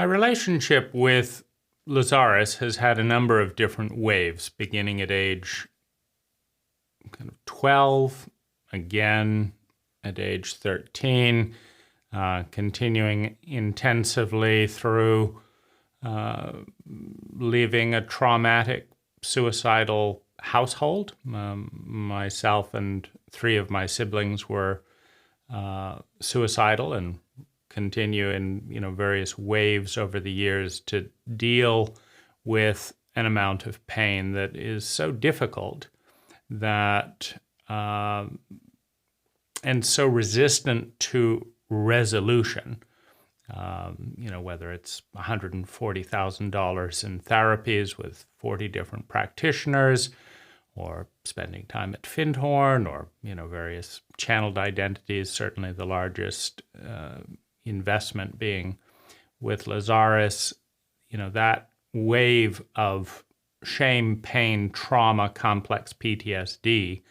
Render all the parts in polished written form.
My relationship with Lazaris has had a number of different waves, beginning at age 12, again at age 13, continuing intensively through leaving a traumatic, suicidal household. Myself and 3 of my siblings were suicidal, and continue in various waves over the years to deal with an amount of pain that is so difficult that and so resistant to resolution. Whether it's $140,000 in therapies with 40 different practitioners, or spending time at Findhorn, or various channeled identities. Certainly, the largest investment being with Lazaris. That wave of shame, pain, trauma, complex PTSD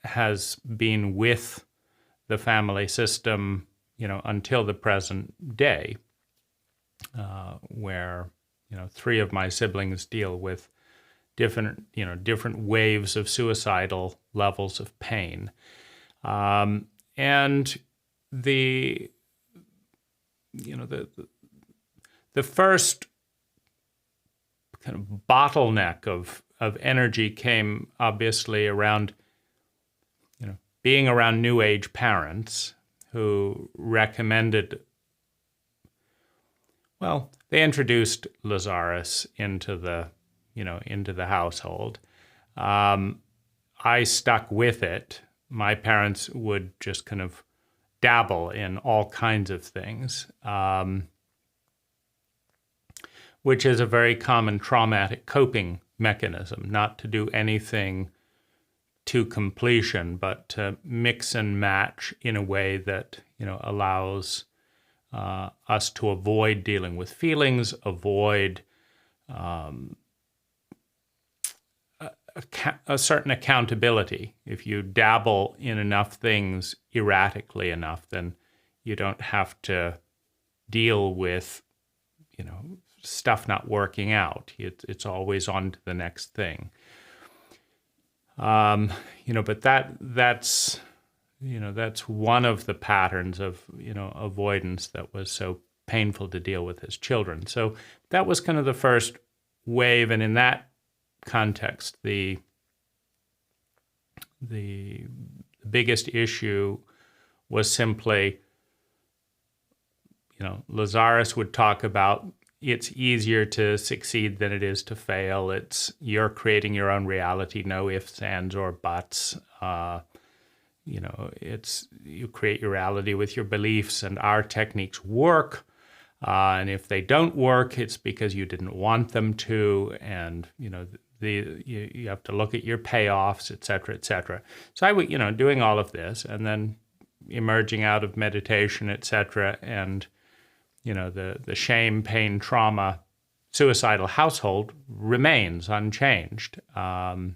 has been with the family system, until the present day, where 3 of my siblings deal with different waves of suicidal levels of pain, and the first kind of bottleneck of energy came obviously around being around New Age parents who recommended, they introduced Lazaris into the household. I stuck with it. My parents would just kind of dabble in all kinds of things, which is a very common traumatic coping mechanism, not to do anything to completion, but to mix and match in a way that allows us to avoid dealing with feelings, avoid a certain accountability. If you dabble in enough things erratically enough, then you don't have to deal with stuff not working out. It's always on to the next thing. But that's one of the patterns of avoidance that was so painful to deal with as children. So that was kind of the first wave, and in that context, the biggest issue was simply, Lazaris would talk about, it's easier to succeed than it is to fail. You're creating your own reality, no ifs, ands, or buts. You create your reality with your beliefs, and our techniques work. And if they don't work, it's because you didn't want them to, and you have to look at your payoffs, et cetera, et cetera. So I was, doing all of this, and then emerging out of meditation, et cetera, and the shame, pain, trauma, suicidal household remains unchanged. So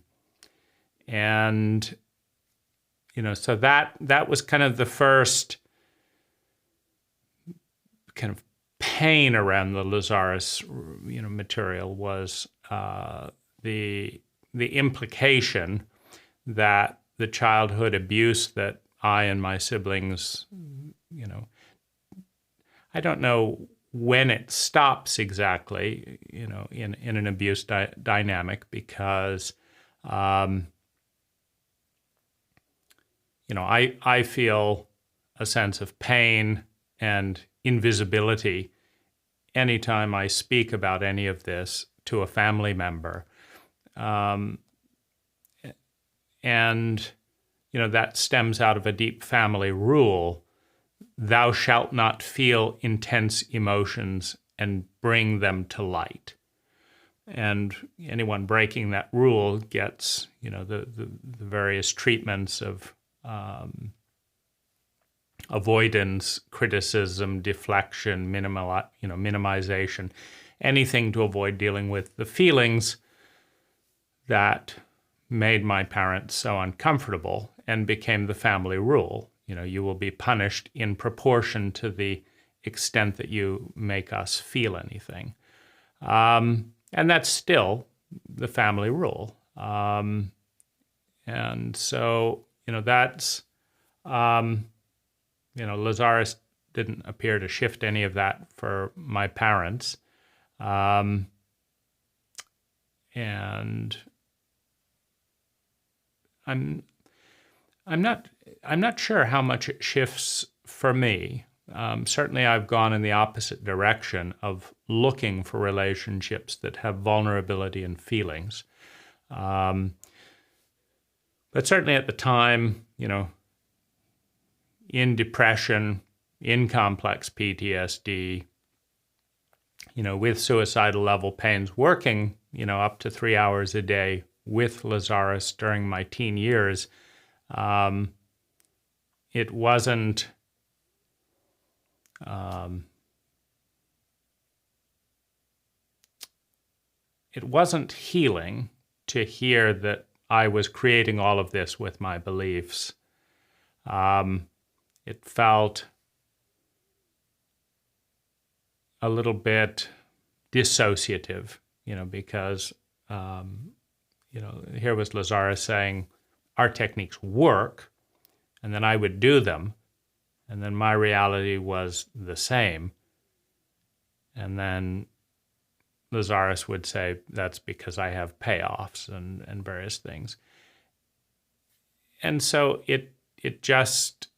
that was kind of the first kind of pain around the Lazaris, material, was the implication that the childhood abuse that I and my siblings, I don't know when it stops exactly, in an abuse dynamic, because, I feel a sense of pain and invisibility anytime I speak about any of this to a family member. That stems out of a deep family rule: thou shalt not feel intense emotions and bring them to light. And anyone breaking that rule gets, the various treatments of avoidance, criticism, deflection, minimization, anything to avoid dealing with the feelings that made my parents so uncomfortable and became the family rule. You will be punished in proportion to the extent that you make us feel anything. And that's still the family rule. And so, that's, Lazaris didn't appear to shift any of that for my parents. And I'm not sure how much it shifts for me. Certainly I've gone in the opposite direction of looking for relationships that have vulnerability and feelings. But certainly at the time, in depression, in complex PTSD, with suicidal level pains, working, up to 3 hours a day with Lazaris during my teen years, it wasn't healing to hear that I was creating all of this with my beliefs. It felt a little bit dissociative, because, here was Lazaris saying, our techniques work, and then I would do them, and then my reality was the same. And then Lazaris would say, that's because I have payoffs and various things. And so it just,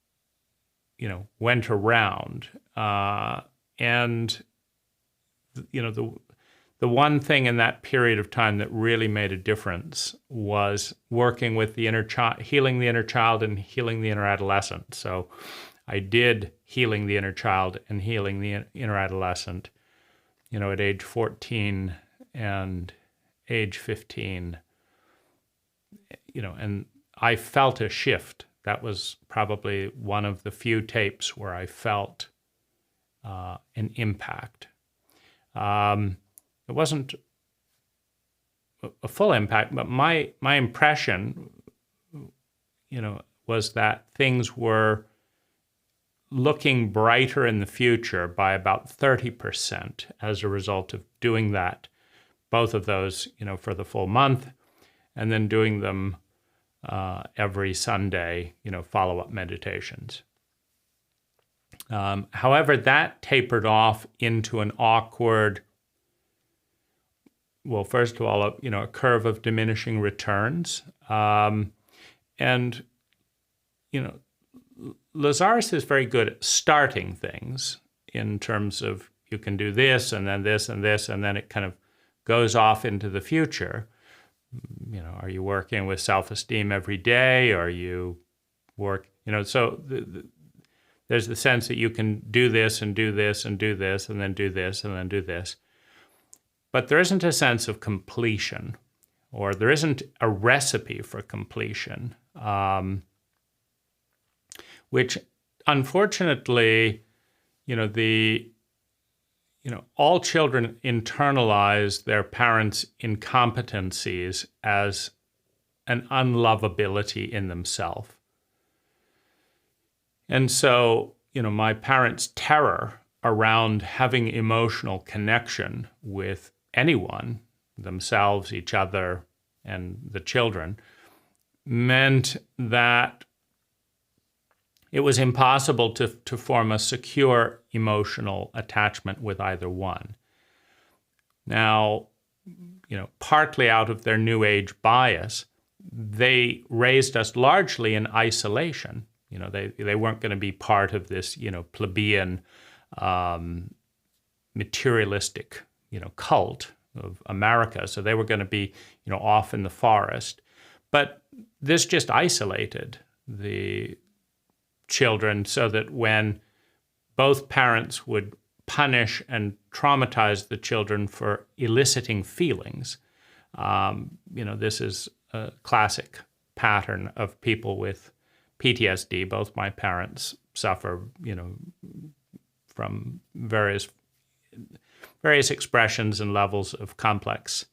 went around. And, the one thing in that period of time that really made a difference was working with the inner child, healing the inner child and healing the inner adolescent. So I did healing the inner child and healing the inner adolescent, at age 14 and age 15, and I felt a shift. That was probably one of the few tapes where I felt an impact. It wasn't a full impact, but my impression, was that things were looking brighter in the future by about 30% as a result of doing that, both of those, for the full month, and then doing them every Sunday, follow-up meditations. However, that tapered off into an awkward, well, first of all, a curve of diminishing returns. And, Lazaris is very good at starting things in terms of you can do this and then this and this, and then it kind of goes off into the future. Are you working with self-esteem every day? Or you work, so there's the sense that you can do this and do this and do this and then do this and then do this. But there isn't a sense of completion, or there isn't a recipe for completion, which unfortunately, all children internalize their parents' incompetencies as an unlovability in themselves. And so, my parents' terror around having emotional connection with anyone, themselves, each other, and the children, meant that it was impossible to form a secure emotional attachment with either one. Now, partly out of their New Age bias, they raised us largely in isolation. They weren't going to be part of this, plebeian, materialistic, cult of America. So they were going to be, off in the forest. But this just isolated the children so that when both parents would punish and traumatize the children for eliciting feelings, this is a classic pattern of people with PTSD. Both my parents suffer, from various expressions and levels of complex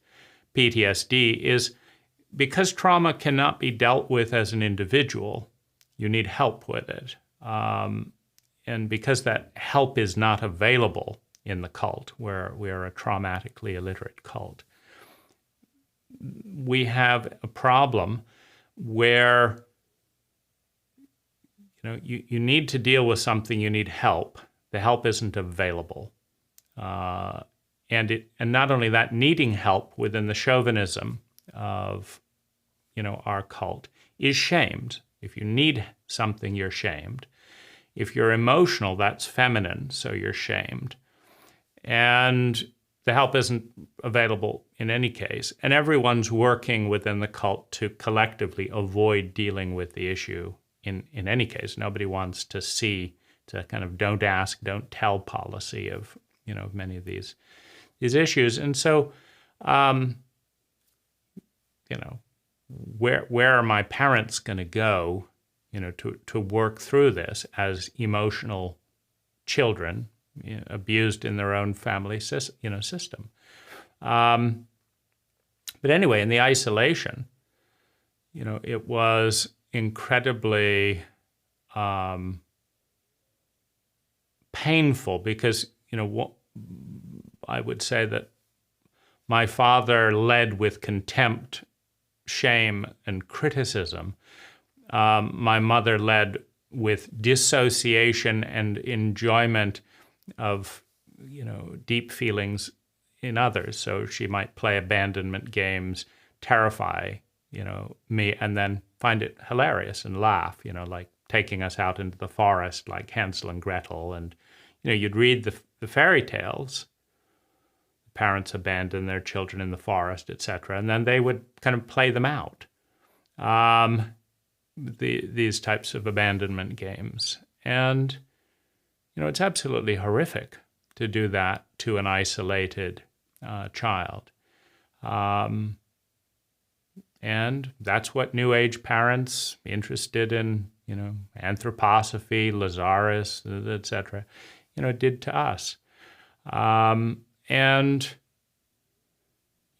PTSD, is because trauma cannot be dealt with as an individual, you need help with it. because that help is not available in the cult, where we are a traumatically illiterate cult, we have a problem where you need to deal with something, you need help. The help isn't available. And not only that, needing help within the chauvinism of our cult is shamed. If you need something, you're shamed. If you're emotional, that's feminine, so you're shamed. And the help isn't available in any case. And everyone's working within the cult to collectively avoid dealing with the issue in any case. Nobody wants to see to kind of don't ask, don't tell policy of, many of these issues. And so, where are my parents going to go, to work through this as emotional children, abused in their own family, system. But anyway, in the isolation, it was incredibly painful because, I would say that my father led with contempt, shame, and criticism. My mother led with dissociation and enjoyment of, deep feelings in others. So she might play abandonment games, terrify, me, and then find it hilarious and laugh, like taking us out into the forest like Hansel and Gretel. And, you'd read the fairy tales. Parents abandon their children in the forest, etc., and then they would kind of play them out. These types of abandonment games. And, it's absolutely horrific to do that to an isolated child. And that's what New Age parents interested in, anthroposophy, Lazaris, etc., did to us. And,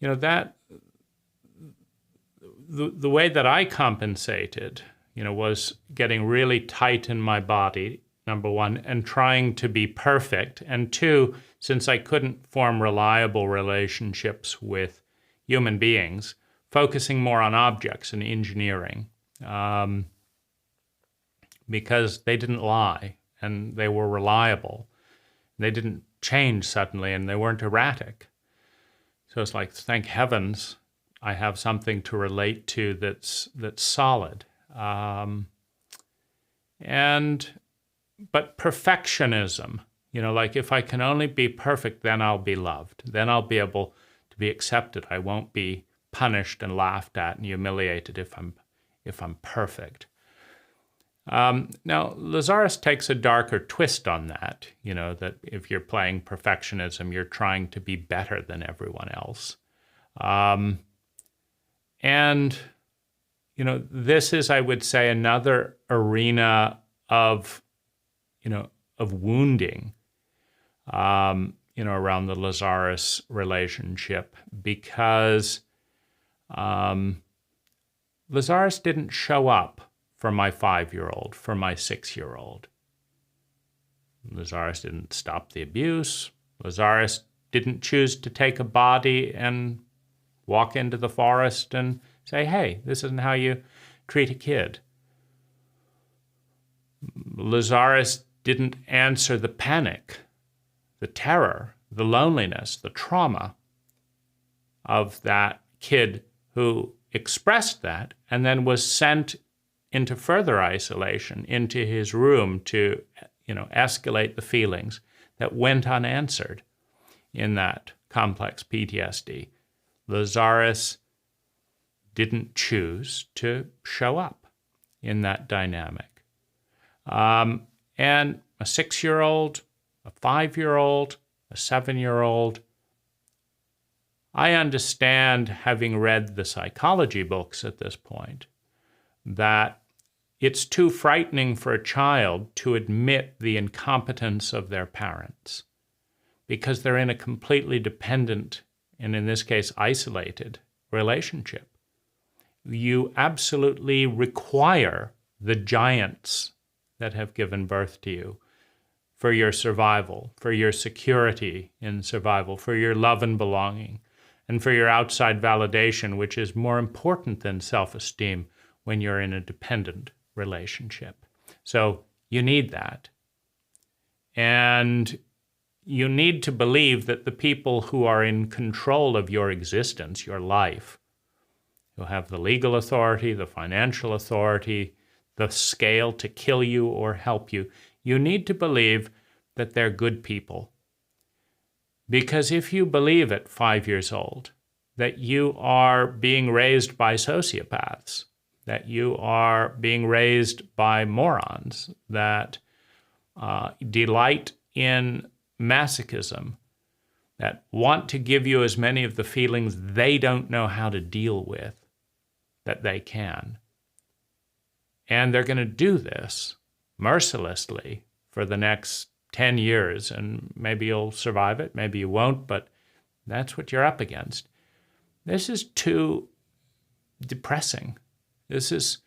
that the way that I compensated, was getting really tight in my body, number one, and trying to be perfect. And two, since I couldn't form reliable relationships with human beings, focusing more on objects and engineering, because they didn't lie and they were reliable. They didn't change suddenly and they weren't erratic. So it's like, thank heavens, I have something to relate to that's solid. But perfectionism, like if I can only be perfect, then I'll be loved. Then I'll be able to be accepted. I won't be punished and laughed at and humiliated if I'm perfect. Now, Lazaris takes a darker twist on that, that if you're playing perfectionism, you're trying to be better than everyone else. This is, I would say, another arena of wounding, around the Lazaris relationship, because Lazaris didn't show up for my 5-year-old, for my 6-year-old. Lazaris didn't stop the abuse. Lazaris didn't choose to take a body and walk into the forest and say, hey, this isn't how you treat a kid. Lazaris didn't answer the panic, the terror, the loneliness, the trauma of that kid who expressed that and then was sent into further isolation, into his room to, escalate the feelings that went unanswered in that complex PTSD. Lazaris didn't choose to show up in that dynamic. And a 6-year-old, a 5-year-old, a 7-year-old, I understand, having read the psychology books at this point, that it's too frightening for a child to admit the incompetence of their parents because they're in a completely dependent, and in this case, isolated relationship. You absolutely require the giants that have given birth to you for your survival, for your security in survival, for your love and belonging, and for your outside validation, which is more important than self-esteem when you're in a dependent relationship. So you need that. And you need to believe that the people who are in control of your existence, your life, who have the legal authority, the financial authority, the scale to kill you or help you, you need to believe that they're good people. Because if you believe at 5 years old that you are being raised by sociopaths, that you are being raised by morons, that delight in masochism, that want to give you as many of the feelings they don't know how to deal with that they can. And they're going to do this mercilessly for the next 10 years, and maybe you'll survive it, maybe you won't, but that's what you're up against. This is too depressing. This is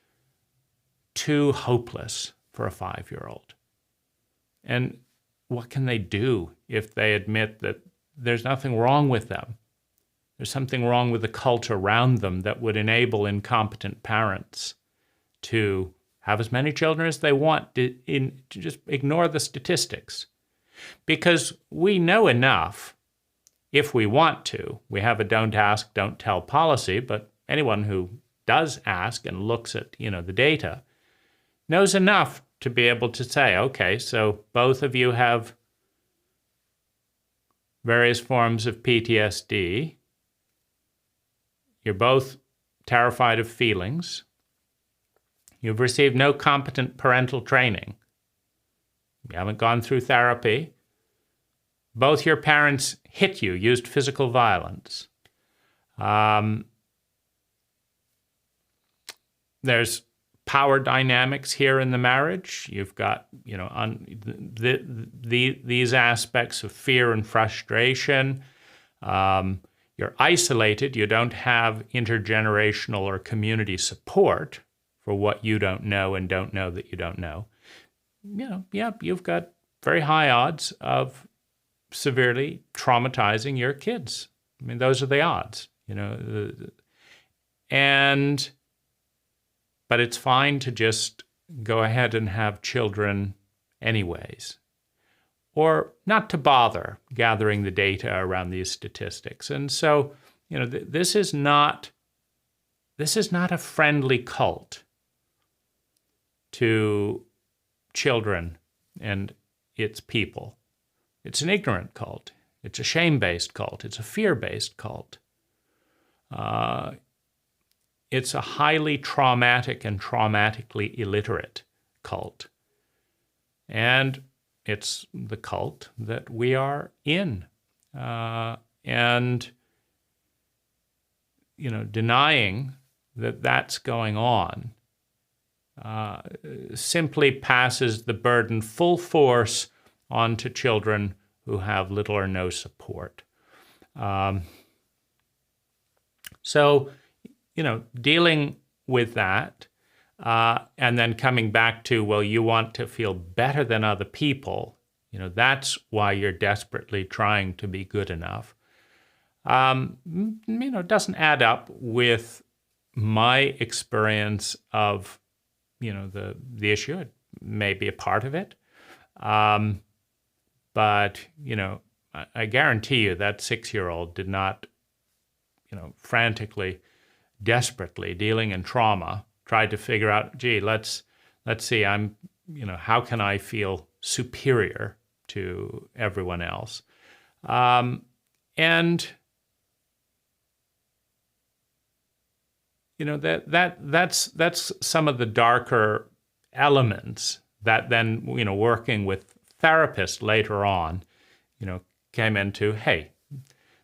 too hopeless for a 5-year-old. And what can they do if they admit that there's nothing wrong with them? There's something wrong with the culture around them that would enable incompetent parents to have as many children as they want, to just ignore the statistics. Because we know enough, if we want to. We have a don't ask, don't tell policy, but anyone who does ask and looks at, the data knows enough to be able to say, okay, so both of you have various forms of PTSD. You're both terrified of feelings. You've received no competent parental training. You haven't gone through therapy. Both your parents hit you, used physical violence. There's power dynamics here in the marriage. You've got, these aspects of fear and frustration. You're isolated. You don't have intergenerational or community support for what you don't know and don't know that you don't know. You've got very high odds of severely traumatizing your kids. I mean, those are the odds, but it's fine to just go ahead and have children anyways, or not to bother gathering the data around these statistics. And so, this is not a friendly cult to children and its people. It's an ignorant cult. It's a shame-based cult. It's a fear-based cult. It's a highly traumatic and traumatically illiterate cult. And it's the cult that we are in. Denying that that's going on simply passes the burden full force onto children who have little or no support. Dealing with that, and then coming back to, well, you want to feel better than other people, that's why you're desperately trying to be good enough. It doesn't add up with my experience of, the issue. It may be a part of it. But, I guarantee you that 6-year-old did not, frantically, desperately dealing in trauma, tried to figure out, gee, let's see, how can I feel superior to everyone else? That's some of the darker elements that then, working with therapists later on, came into, hey,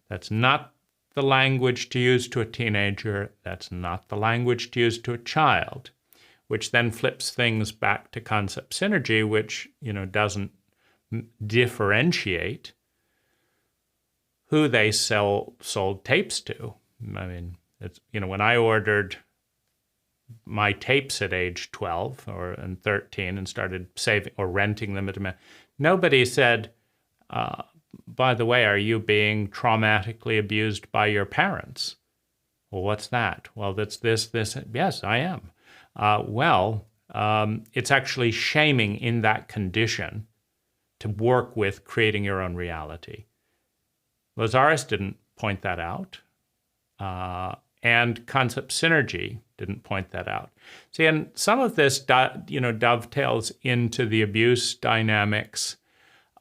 that's not the language to use to a teenager. That's not the language to use to a child, which then flips things back to concept synergy, which, doesn't differentiate who they sold tapes to. I mean, it's, when I ordered my tapes at age 12 and 13 and started saving or renting them at Nobody said, by the way, are you being traumatically abused by your parents? Well, what's that? Well, that's this. Yes, I am. It's actually shaming in that condition to work with creating your own reality. Lazaris didn't point that out, and concept synergy didn't point that out. See, and some of this, dovetails into the abuse dynamics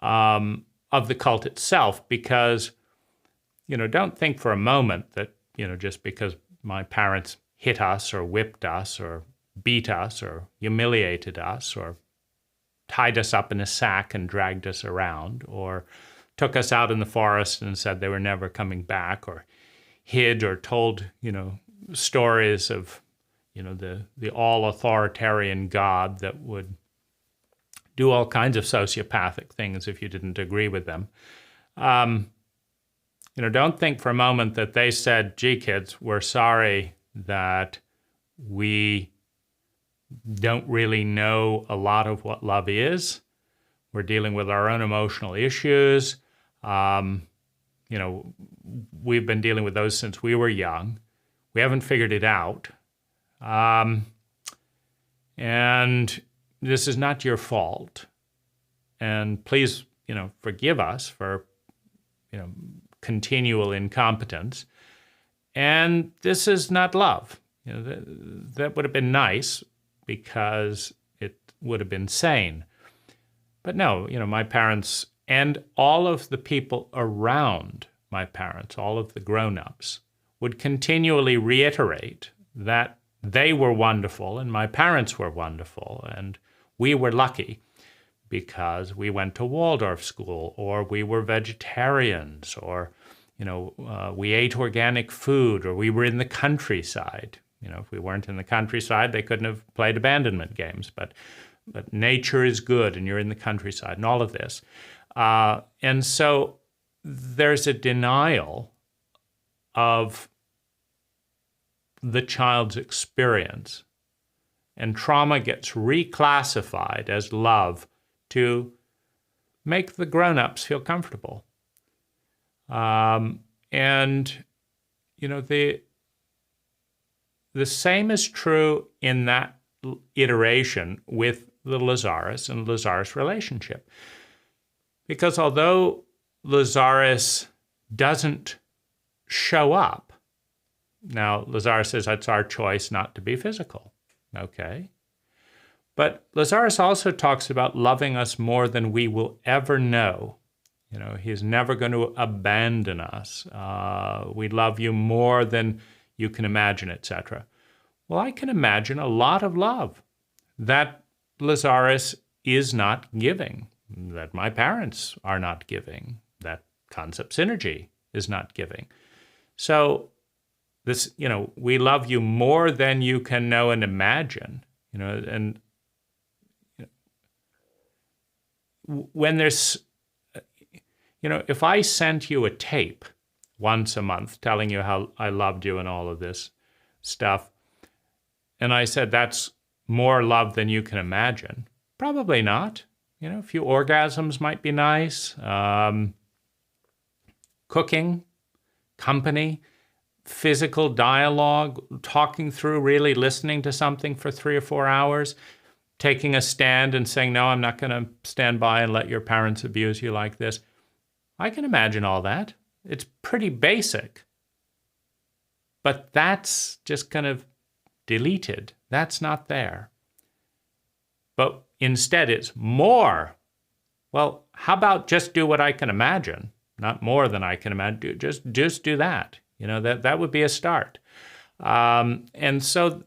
of the cult itself, because, don't think for a moment that, just because my parents hit us or whipped us or beat us or humiliated us or tied us up in a sack and dragged us around or took us out in the forest and said they were never coming back, or hid or told, stories of, the all-authoritarian God that would do all kinds of sociopathic things if you didn't agree with them. Don't think for a moment that they said, gee, kids, we're sorry that we don't really know a lot of what love is. We're dealing with our own emotional issues. We've been dealing with those since we were young. We haven't figured it out. And this is not your fault. And please, forgive us for, continual incompetence. And this is not love. That would have been nice because it would have been sane. But no, my parents and all of the people around my parents, all of the grown-ups, would continually reiterate that they were wonderful and my parents were wonderful and we were lucky because we went to Waldorf school, or we were vegetarians, or, we ate organic food, or we were in the countryside. If we weren't in the countryside, they couldn't have played abandonment games, but nature is good and you're in the countryside and all of this. And so there's a denial of the child's experience, and trauma gets reclassified as love to make the grown-ups feel comfortable. The same is true in that iteration with the Lazaris and Lazaris relationship. Because although Lazaris doesn't show up, now Lazaris says it's our choice not to be physical. Okay. But Lazaris also talks about loving us more than we will ever know. He's never going to abandon us. We love you more than you can imagine, etc. Well, I can imagine a lot of love that Lazaris is not giving, that my parents are not giving, that concept synergy is not giving. So this, we love you more than you can know and imagine, and when there's, if I sent you a tape once a month telling you how I loved you and all of this stuff, and I said that's more love than you can imagine, probably not. A few orgasms might be nice. Cooking, company, physical dialogue, talking through, really listening to something for 3 or 4 hours, taking a stand and saying, no, I'm not going to stand by and let your parents abuse you like this. I can imagine all that. It's pretty basic. But that's just kind of deleted. That's not there. But instead it's more. Well, how about just do what I can imagine? Not more than I can imagine. Just do that. That would be a start. And so,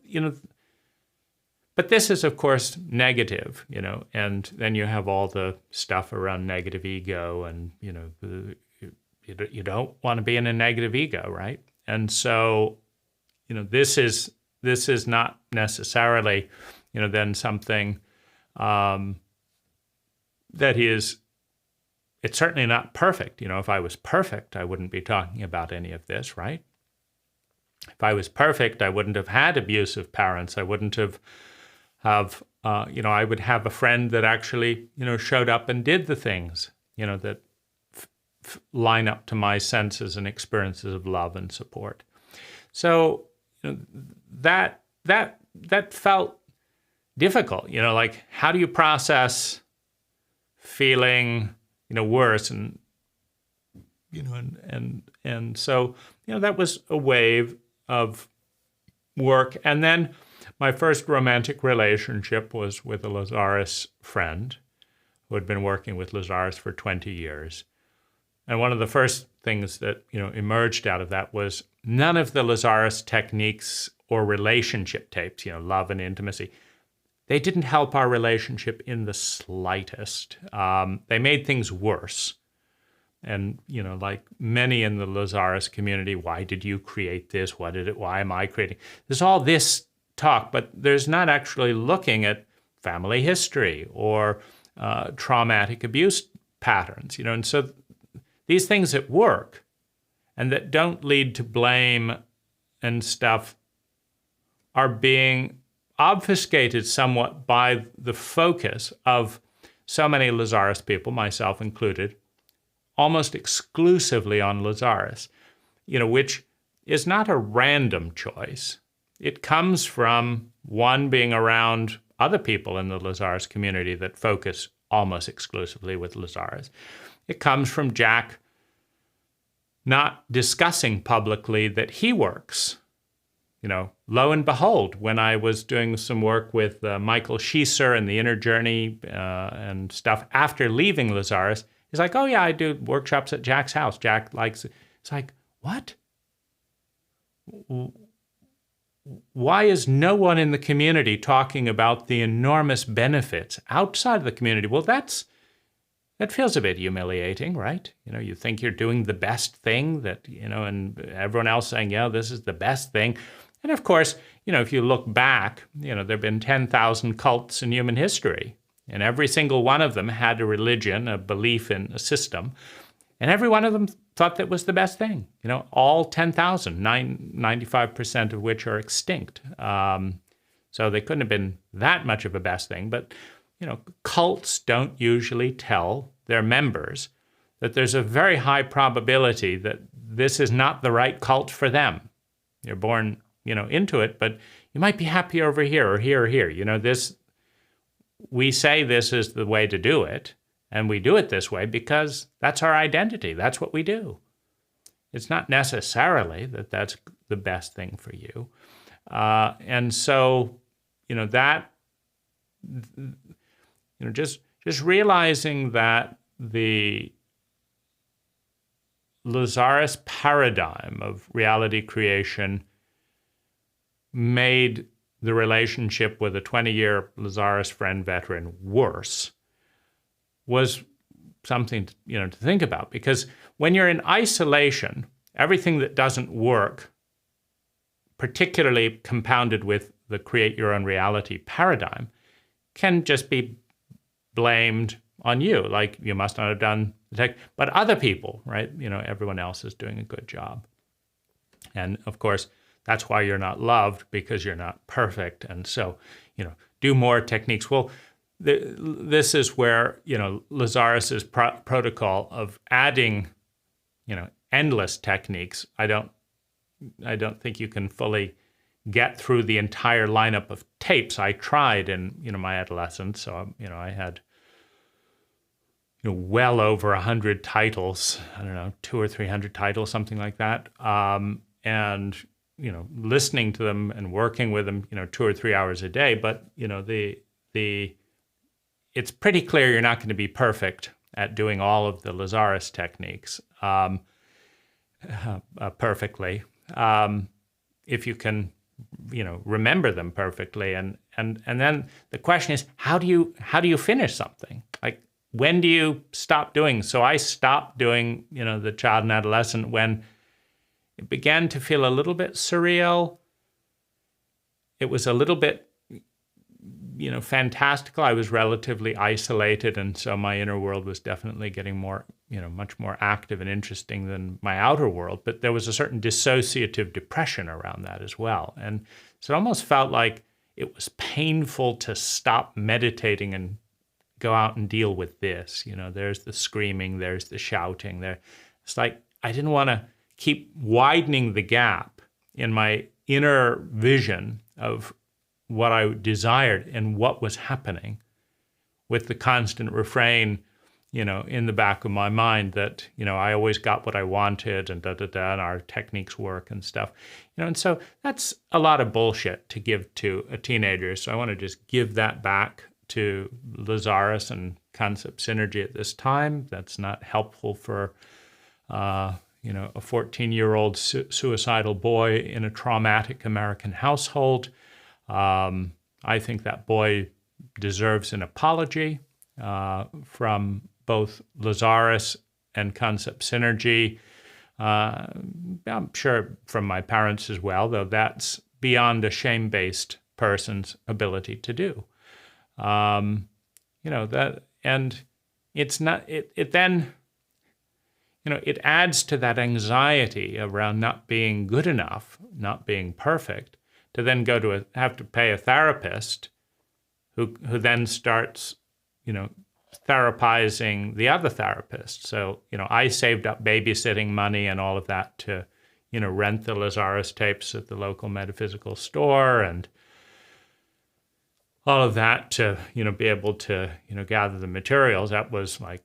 but this is, of course, negative, and then you have all the stuff around negative ego, and, you don't want to be in a negative ego, right? And so, this is not necessarily, then something that is, it's certainly not perfect. If I was perfect, I wouldn't be talking about any of this, right? If I was perfect, I wouldn't have had abusive parents. I wouldn't have of, I would have a friend that actually, showed up and did the things, that line up to my senses and experiences of love and support. So, that felt difficult, like how do you process feeling, worse and, and so, that was a wave of work. And then my first romantic relationship was with a Lazaris friend who had been working with Lazaris for 20 years. And one of the first things that, emerged out of that was none of the Lazaris techniques or relationship tapes, love and intimacy, they didn't help our relationship in the slightest. They made things worse. And, like many in the Lazaris community, why did you create this? Why am I creating? There's all this talk, but there's not actually looking at family history or traumatic abuse patterns, and so these things that work and that don't lead to blame and stuff are being obfuscated somewhat by the focus of so many Lazaris people, myself included, almost exclusively on Lazaris, which is not a random choice. It comes from one being around other people in the Lazaris community that focus almost exclusively with Lazaris. It comes from Jach not discussing publicly that he works. Lo and behold, when I was doing some work with Michael Schieser and the Inner Journey and stuff after leaving Lazaris, he's like, oh yeah, I do workshops at Jach's house. Jach likes it. It's like, what? Why is no one in the community talking about the enormous benefits outside of the community? Well, that feels a bit humiliating, right? You think you're doing the best thing that, and everyone else saying, yeah, this is the best thing. And of course, if you look back, there have been 10,000 cults in human history, and every single one of them had a religion, a belief in a system, and every one of them thought that was the best thing. All 10,000, 95% of which are extinct. So they couldn't have been that much of a best thing, but cults don't usually tell their members that there's a very high probability that this is not the right cult for them. You're born, into it, but you might be happy over here or here or here. We say this is the way to do it, and we do it this way because that's our identity. That's what we do. It's not necessarily that that's the best thing for you. And so, just realizing that the Lazaris paradigm of reality creation made the relationship with a 20-year Lazaris friend veteran worse was something to think about. Because when you're in isolation, everything that doesn't work, particularly compounded with the create your own reality paradigm, can just be blamed on you, like you must not have done the tech, but other people, right? Everyone else is doing a good job. And of course, that's why you're not loved, because you're not perfect. And so, do more techniques. Well, this is where, Lazaris's protocol of adding, endless techniques. I don't think you can fully get through the entire lineup of tapes. I tried in, my adolescence. So, I had, well over 100 titles. I don't know, 200 or 300 titles, something like that. And listening to them and working with them, 2 or 3 hours a day. But, it's pretty clear you're not going to be perfect at doing all of the Lazaris techniques perfectly. If you can, remember them perfectly. And then the question is, how do you finish something? Like, when do you stop doing? So I stopped doing, the child and adolescent when it began to feel a little bit surreal. It was a little bit, fantastical. I was relatively isolated, and so my inner world was definitely getting more, much more active and interesting than my outer world. But there was a certain dissociative depression around that as well. And so it almost felt like it was painful to stop meditating and go out and deal with this. There's the screaming, there's the shouting. It's like I didn't want to keep widening the gap in my inner vision of what I desired and what was happening, with the constant refrain, in the back of my mind that, I always got what I wanted and and our techniques work and stuff. And so that's a lot of bullshit to give to a teenager. So I want to just give that back to Lazaris and concept synergy at this time. That's not helpful for, a 14-year-old suicidal boy in a traumatic American household. I think that boy deserves an apology from both Lazaris and concept synergy. I'm sure from my parents as well, though that's beyond a shame-based person's ability to do. That, and it's not, it then, it adds to that anxiety around not being good enough, not being perfect, to then have to pay a therapist who then starts, therapizing the other therapist. So, I saved up babysitting money and all of that to, rent the Lazaris tapes at the local metaphysical store and all of that to, be able to, gather the materials. That was like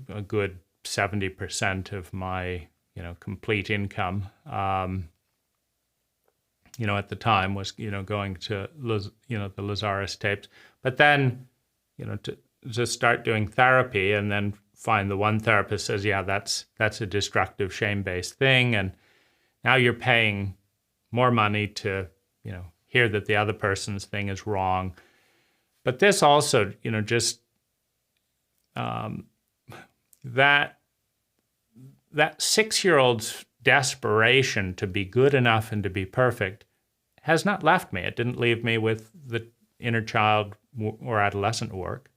a good 70% of my, complete income. At the time was, going to, the Lazaris tapes. But then, to start doing therapy and then find the one therapist says, yeah, that's a destructive, shame-based thing. And now you're paying more money to, hear that the other person's thing is wrong. But this also, just that 6-year-old's desperation to be good enough and to be perfect has not left me. It didn't leave me with the inner child or adolescent work.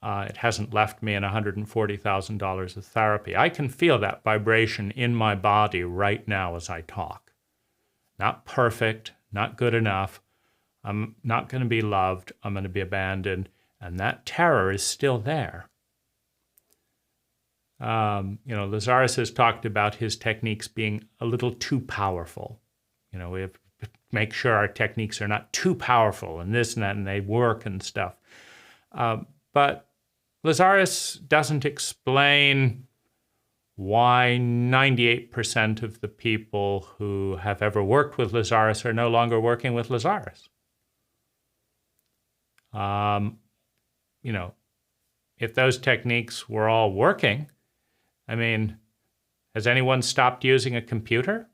It hasn't left me in $140,000 of therapy. I can feel that vibration in my body right now as I talk. Not perfect, not good enough. I'm not going to be loved. I'm going to be abandoned. And that terror is still there. Lazaris has talked about his techniques being a little too powerful. We have to make sure our techniques are not too powerful and this and that, and they work and stuff. But Lazaris doesn't explain why 98% of the people who have ever worked with Lazaris are no longer working with Lazaris. If those techniques were all working, has anyone stopped using a computer?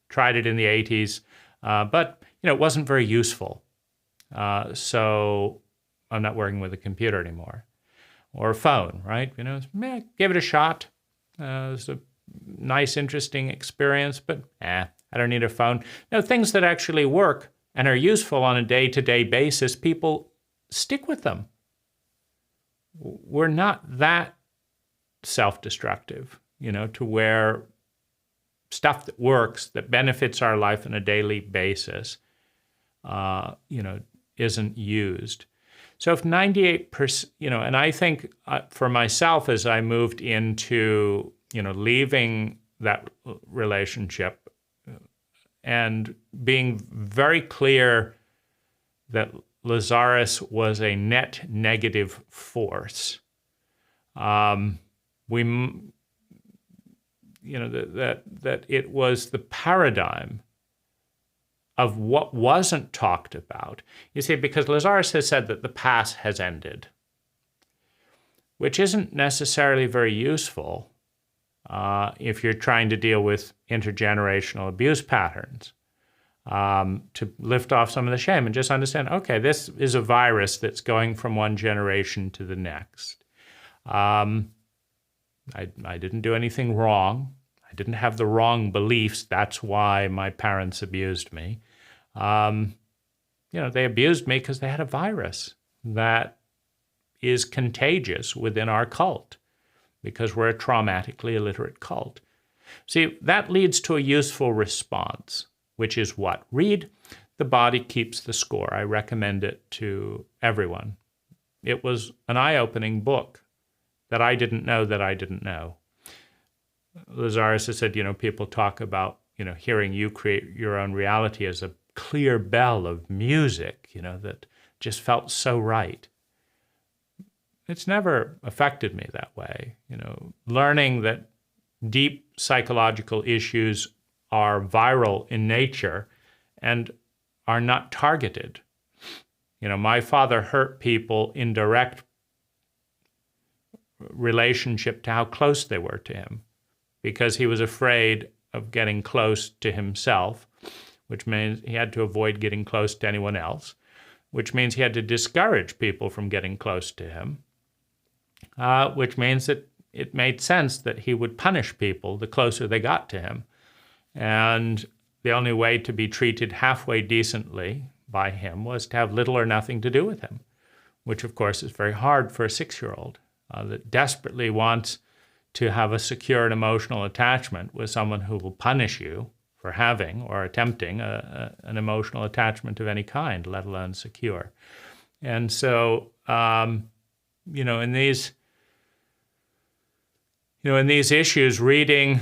Tried it in the 80s, but, it wasn't very useful. So I'm not working with a computer anymore. Or a phone, right? Give it a shot. It was a nice, interesting experience, but I don't need a phone. Things that actually work and are useful on a day-to-day basis, people stick with them. We're not that self-destructive, to where stuff that works, that benefits our life on a daily basis, isn't used. So if 98%, and I think for myself, as I moved into, leaving that relationship and being very clear that Lazaris was a net negative force, that it was the paradigm of what wasn't talked about. You see, because Lazaris has said that the past has ended, which isn't necessarily very useful if you're trying to deal with intergenerational abuse patterns, to lift off some of the shame and just understand, okay, this is a virus that's going from one generation to the next. I didn't do anything wrong. I didn't have the wrong beliefs. That's why my parents abused me. They abused me because they had a virus that is contagious within our cult because we're a traumatically illiterate cult. See, that leads to a useful response, which is what? Read The Body Keeps the Score. I recommend it to everyone. It was an eye-opening book that I didn't know that I didn't know. Lazaris has said, people talk about, hearing you create your own reality as a clear bell of music, that just felt so right. It's never affected me that way. Learning that deep psychological issues are viral in nature and are not targeted. My father hurt people in direct relationship to how close they were to him because he was afraid of getting close to himself, which means he had to avoid getting close to anyone else, which means he had to discourage people from getting close to him, which means that it made sense that he would punish people the closer they got to him. And the only way to be treated halfway decently by him was to have little or nothing to do with him, which of course is very hard for a 6-year-old that desperately wants to have a secure and emotional attachment with someone who will punish you for having or attempting an emotional attachment of any kind, let alone secure. And so, in these reading,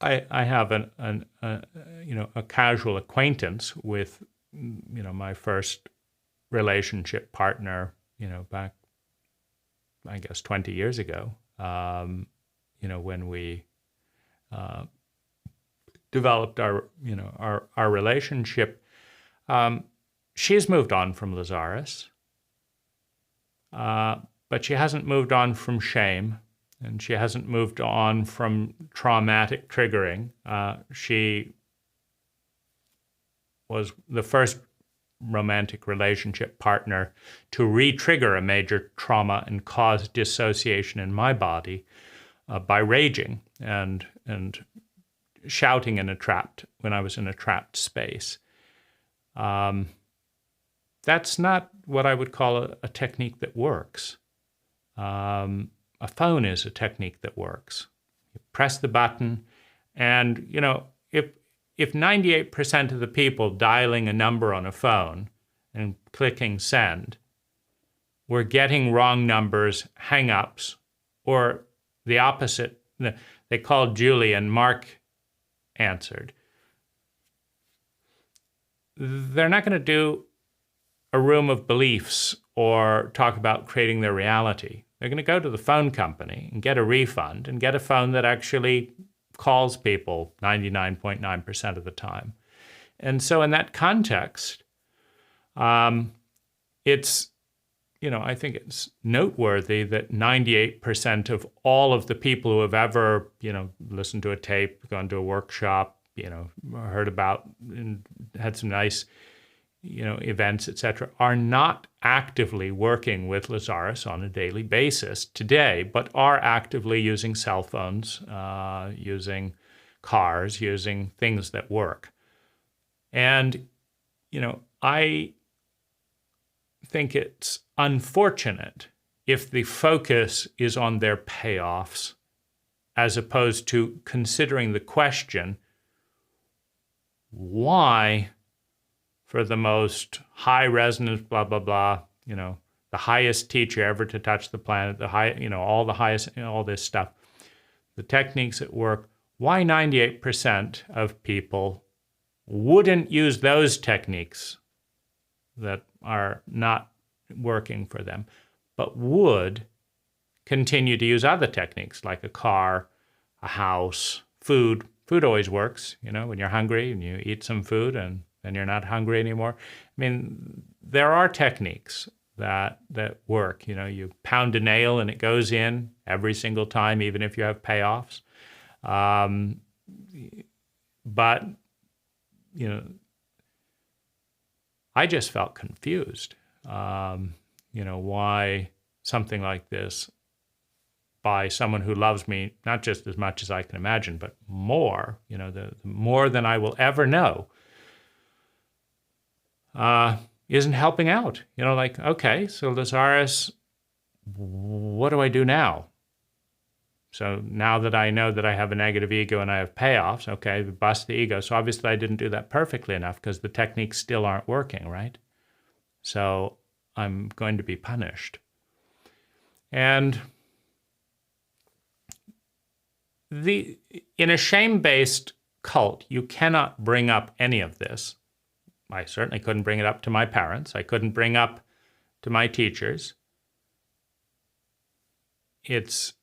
I have a casual acquaintance with, my first relationship partner, back, I guess, 20 years ago, when we developed our relationship. She's moved on from Lazaris, but she hasn't moved on from shame, and she hasn't moved on from traumatic triggering. She was the first romantic relationship partner to re-trigger a major trauma and cause dissociation in my body by raging and shouting when I was in a trapped space. That's not what I would call a technique that works. A phone is a technique that works. You press the button, and if 98% of the people dialing a number on a phone and clicking send were getting wrong numbers, hang-ups, or the opposite, they called Julie and Mark answered, they're not going to do a room of beliefs or talk about creating their reality. They're going to go to the phone company and get a refund and get a phone that actually calls people 99.9% of the time. And so in that context, it's, I think it's noteworthy that 98% of all of the people who have ever, listened to a tape, gone to a workshop, heard about and had some nice, events, etc., are not actively working with Lazaris on a daily basis today, but are actively using cell phones, using cars, using things that work. And, I think it's unfortunate if the focus is on their payoffs as opposed to considering the question, why, for the most high resonance, blah, blah, blah, the highest teacher ever to touch the planet, the high, all the highest, all this stuff, the techniques at work, why 98% of people wouldn't use those techniques that are not working for them, but would continue to use other techniques like a car, a house, food. Food always works, when you're hungry and you eat some food and then you're not hungry anymore. I mean, there are techniques that work. You pound a nail and it goes in every single time, even if you have payoffs. But, I just felt confused, why something like this by someone who loves me, not just as much as I can imagine, but more, the more than I will ever know, isn't helping out. Okay, so Lazaris, what do I do now? So now that I know that I have a negative ego and I have payoffs, okay, bust the ego. So obviously I didn't do that perfectly enough because the techniques still aren't working, right? So I'm going to be punished. And in a shame-based cult, you cannot bring up any of this. I certainly couldn't bring it up to my parents. I couldn't bring up to my teachers. It's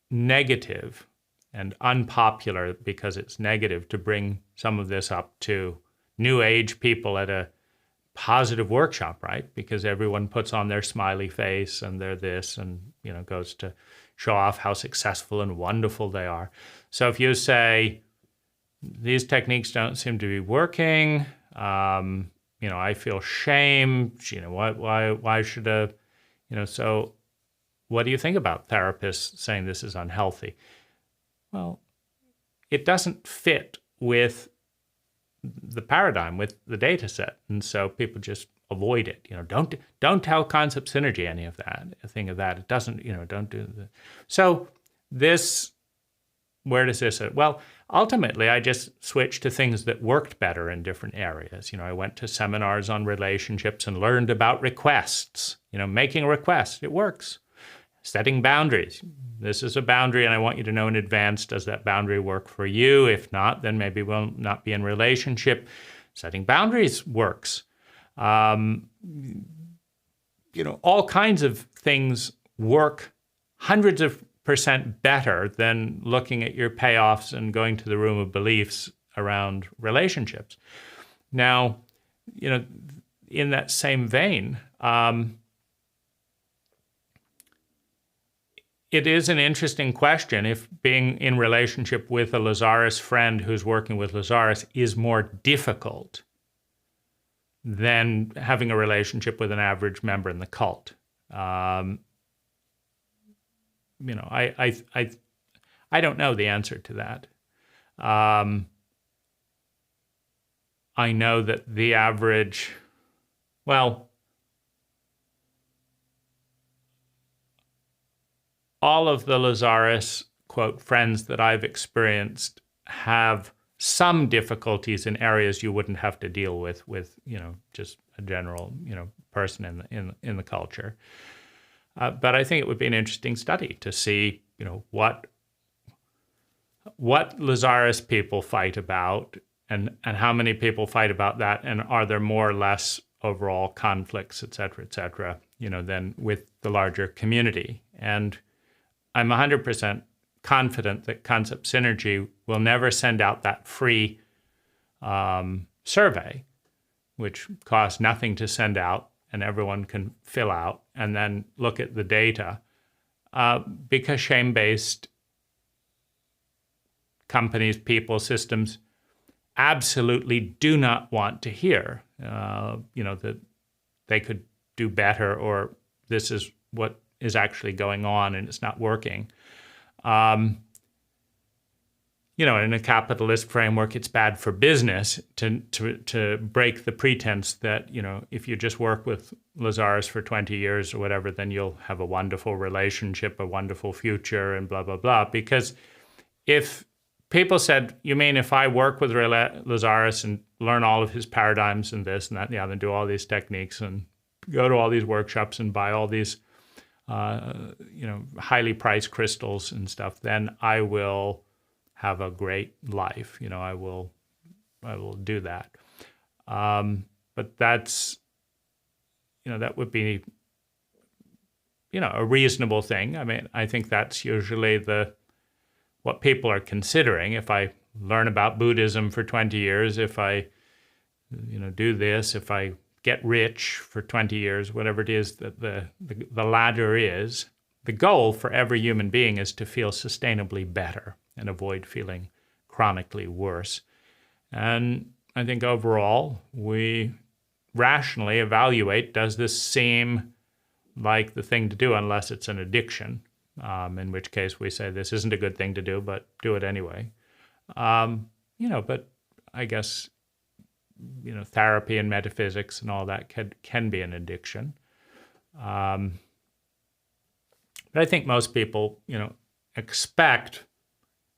negative and unpopular because it's negative to bring some of this up to new age people at a positive workshop, right? Because everyone puts on their smiley face and they're this and, goes to show off how successful and wonderful they are. So if you say, these techniques don't seem to be working, I feel shame, why should so what do you think about therapists saying this is unhealthy? Well, it doesn't fit with the paradigm, with the data set. And so people just avoid it. Don't tell concept synergy any of that, a thing of that. It doesn't, don't do that. So where does this? Well, ultimately, I just switched to things that worked better in different areas. I went to seminars on relationships and learned about requests. Making a request, it works. Setting boundaries. This is a boundary, and I want you to know in advance, does that boundary work for you? If not, then maybe we'll not be in relationship. Setting boundaries works. All kinds of things work hundreds of % better than looking at your payoffs and going to the room of beliefs around relationships. Now, in that same vein, it is an interesting question if being in relationship with a Lazaris friend who's working with Lazaris is more difficult than having a relationship with an average member in the cult. I don't know the answer to that. I know that the average, all of the Lazaris, quote, friends that I've experienced have some difficulties in areas you wouldn't have to deal with just a general, person in the culture. But I think it would be an interesting study to see, what Lazaris people fight about and how many people fight about that, and are there more or less overall conflicts, et cetera, than with the larger community. And I'm 100% confident that Concept Synergy will never send out that free survey, which costs nothing to send out and everyone can fill out and then look at the data, because shame-based companies, people, systems absolutely do not want to hear, that they could do better or this is what is actually going on and it's not working. In a capitalist framework, it's bad for business to break the pretense that, if you just work with Lazaris for 20 years or whatever, then you'll have a wonderful relationship, a wonderful future, and blah, blah, blah. Because if people said, you mean if I work with Lazaris and learn all of his paradigms and this and that and the other, and do all these techniques and go to all these workshops and buy all these highly priced crystals and stuff, then I will have a great life. I will do that. But that's, that would be, a reasonable thing. I mean, I think that's usually what people are considering. If I learn about Buddhism for 20 years, if I, do this, if I get rich for 20 years, whatever it is that the ladder is, the goal for every human being is to feel sustainably better and avoid feeling chronically worse. And I think overall, we rationally evaluate, does this seem like the thing to do unless it's an addiction, in which case we say this isn't a good thing to do, but do it anyway. But I guess, therapy and metaphysics and all that can be an addiction. But I think most people,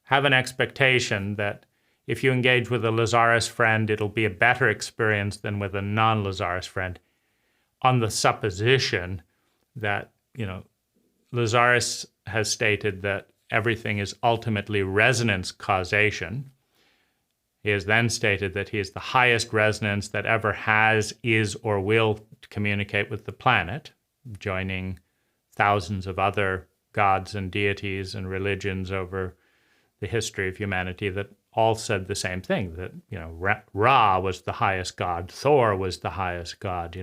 have an expectation that if you engage with a Lazaris friend, it'll be a better experience than with a non-Lazaris friend, on the supposition that, Lazaris has stated that everything is ultimately resonance causation. He has then stated that he is the highest resonance that ever has, is, or will communicate with the planet, joining thousands of other gods and deities and religions over the history of humanity that all said the same thing, that, Ra was the highest god, Thor was the highest god,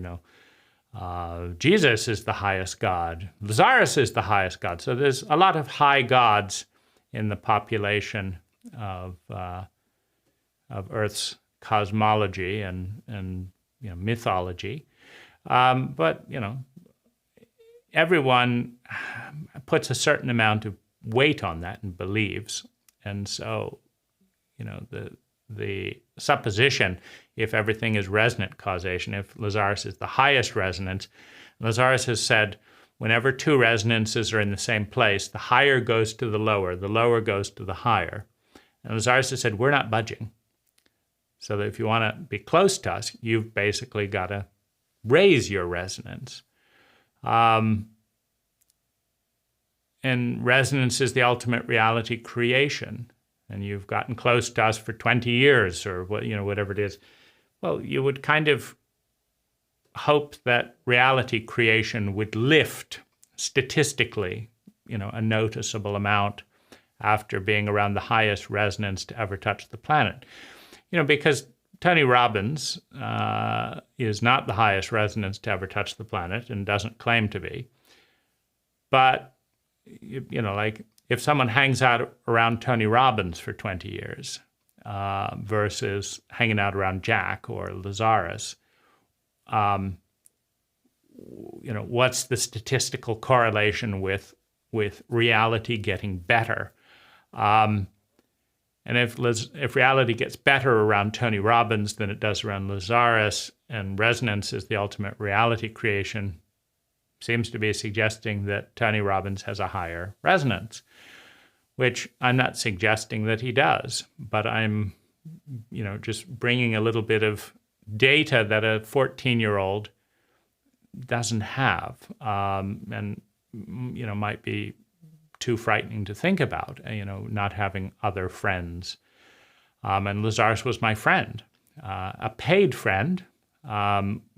Jesus is the highest god, Lazaris is the highest god. So there's a lot of high gods in the population of Earth's cosmology and mythology. But everyone puts a certain amount of weight on that and believes. And so, the supposition, if everything is resonant causation, if Lazaris is the highest resonance, Lazaris has said, whenever two resonances are in the same place, the higher goes to the lower goes to the higher. And Lazaris has said, we're not budging. So that if you want to be close to us, you've basically got to raise your resonance. And resonance is the ultimate reality creation. And you've gotten close to us for 20 years or whatever it is. Well, you would kind of hope that reality creation would lift statistically, a noticeable amount after being around the highest resonance to ever touch the planet. Because Tony Robbins is not the highest resonance to ever touch the planet and doesn't claim to be. But, like if someone hangs out around Tony Robbins for 20 years versus hanging out around Jach or Lazaris, what's the statistical correlation with reality getting better? And if reality gets better around Tony Robbins than it does around Lazaris, and resonance is the ultimate reality creation, seems to be suggesting that Tony Robbins has a higher resonance, which I'm not suggesting that he does, but I'm, just bringing a little bit of data that a 14-year-old doesn't have, and, might be too frightening to think about, not having other friends. And Lazaris was my friend, a paid friend,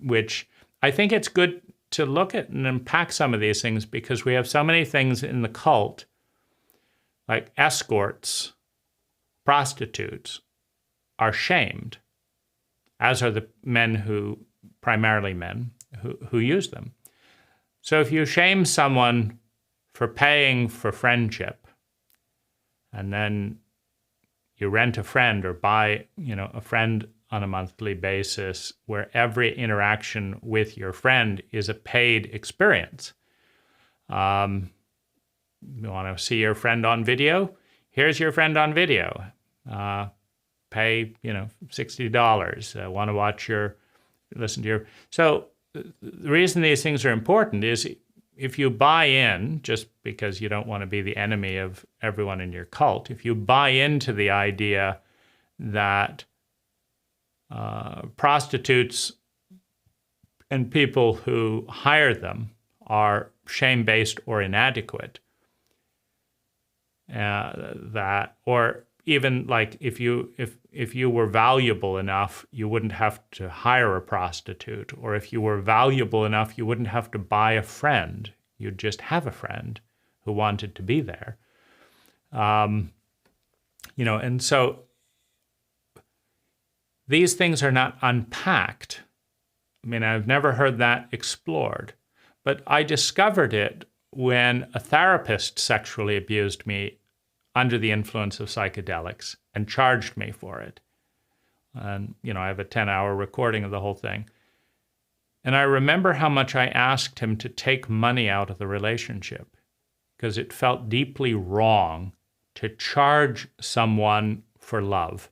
which I think it's good to look at and unpack some of these things because we have so many things in the cult, like escorts, prostitutes, are shamed, as are the primarily men who use them. So if you shame someone for paying for friendship, and then you rent a friend or buy, a friend on a monthly basis where every interaction with your friend is a paid experience. You want to see your friend on video? Here's your friend on video. Pay, $60. Want to listen to your... So the reason these things are important is if you buy in, just because you don't want to be the enemy of everyone in your cult, if you buy into the idea that prostitutes and people who hire them are shame-based or inadequate, or even like if you were valuable enough, you wouldn't have to hire a prostitute, or if you were valuable enough, you wouldn't have to buy a friend. You'd just have a friend who wanted to be there. And so these things are not unpacked. I mean, I've never heard that explored, but I discovered it when a therapist sexually abused me under the influence of psychedelics and charged me for it. And, I have a 10-hour recording of the whole thing. And I remember how much I asked him to take money out of the relationship because it felt deeply wrong to charge someone for love.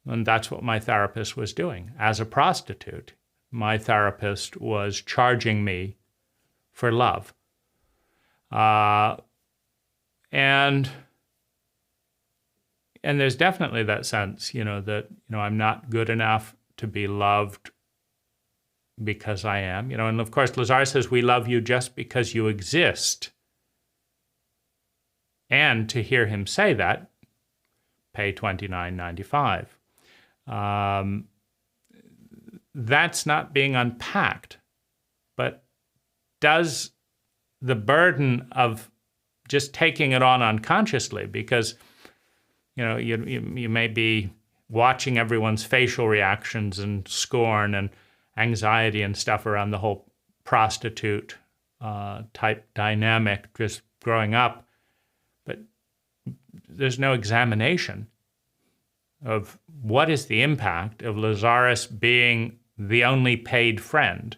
And that's what my therapist was doing. As a prostitute, my therapist was charging me for love. And there's definitely that sense, that, I'm not good enough to be loved because I am, and of course, Lazaris says, we love you just because you exist. And to hear him say that, pay $29.95. That's not being unpacked, but does the burden of just taking it on unconsciously, because you may be watching everyone's facial reactions and scorn and anxiety and stuff around the whole prostitute type dynamic just growing up, but there's no examination of what is the impact of Lazaris being the only paid friend,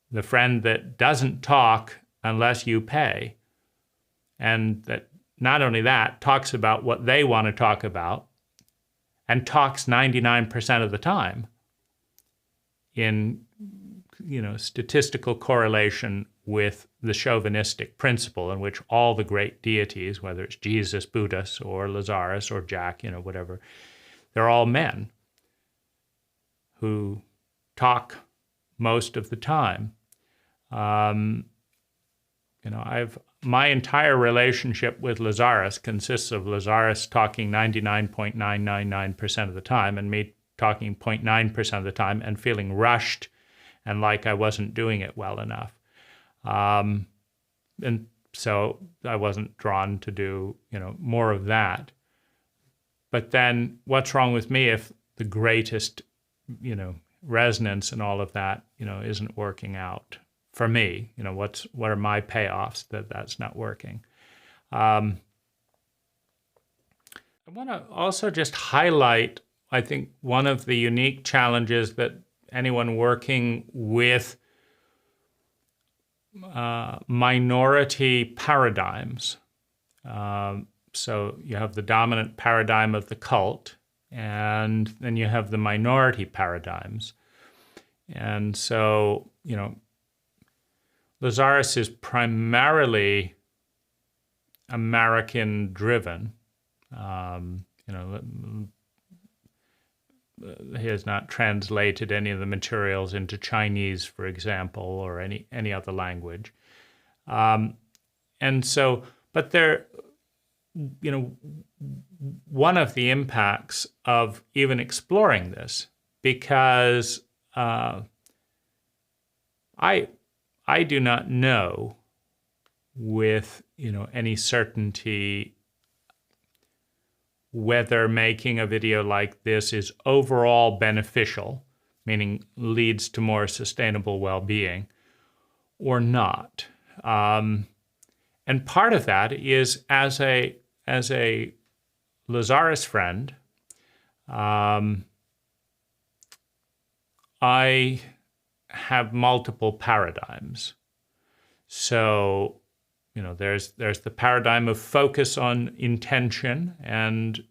the friend that doesn't talk unless you pay, and that not only that, talks about what they want to talk about, and talks 99% of the time in, statistical correlation with the chauvinistic principle in which all the great deities, whether it's Jesus, Buddha, or Lazaris, or Jach, whatever, they're all men who talk most of the time. My entire relationship with Lazaris consists of Lazaris talking 99.999% of the time and me talking 0.9% of the time and feeling rushed and like I wasn't doing it well enough. And so I wasn't drawn to do, more of that. But then what's wrong with me if the greatest, resonance and all of that, isn't working out for me? What are my payoffs that that's not working? I want to also just highlight, I think, one of the unique challenges that anyone working with minority paradigms. So you have the dominant paradigm of the cult, and then you have the minority paradigms. And so, Lazaris is primarily American-driven. He has not translated any of the materials into Chinese, for example, or any other language. And so, but there, one of the impacts of even exploring this, because I do not know with any certainty whether making a video like this is overall beneficial, meaning leads to more sustainable well-being, or not. And part of that is as a Lazaris friend, I have multiple paradigms. So, there's the paradigm of focus on intention, and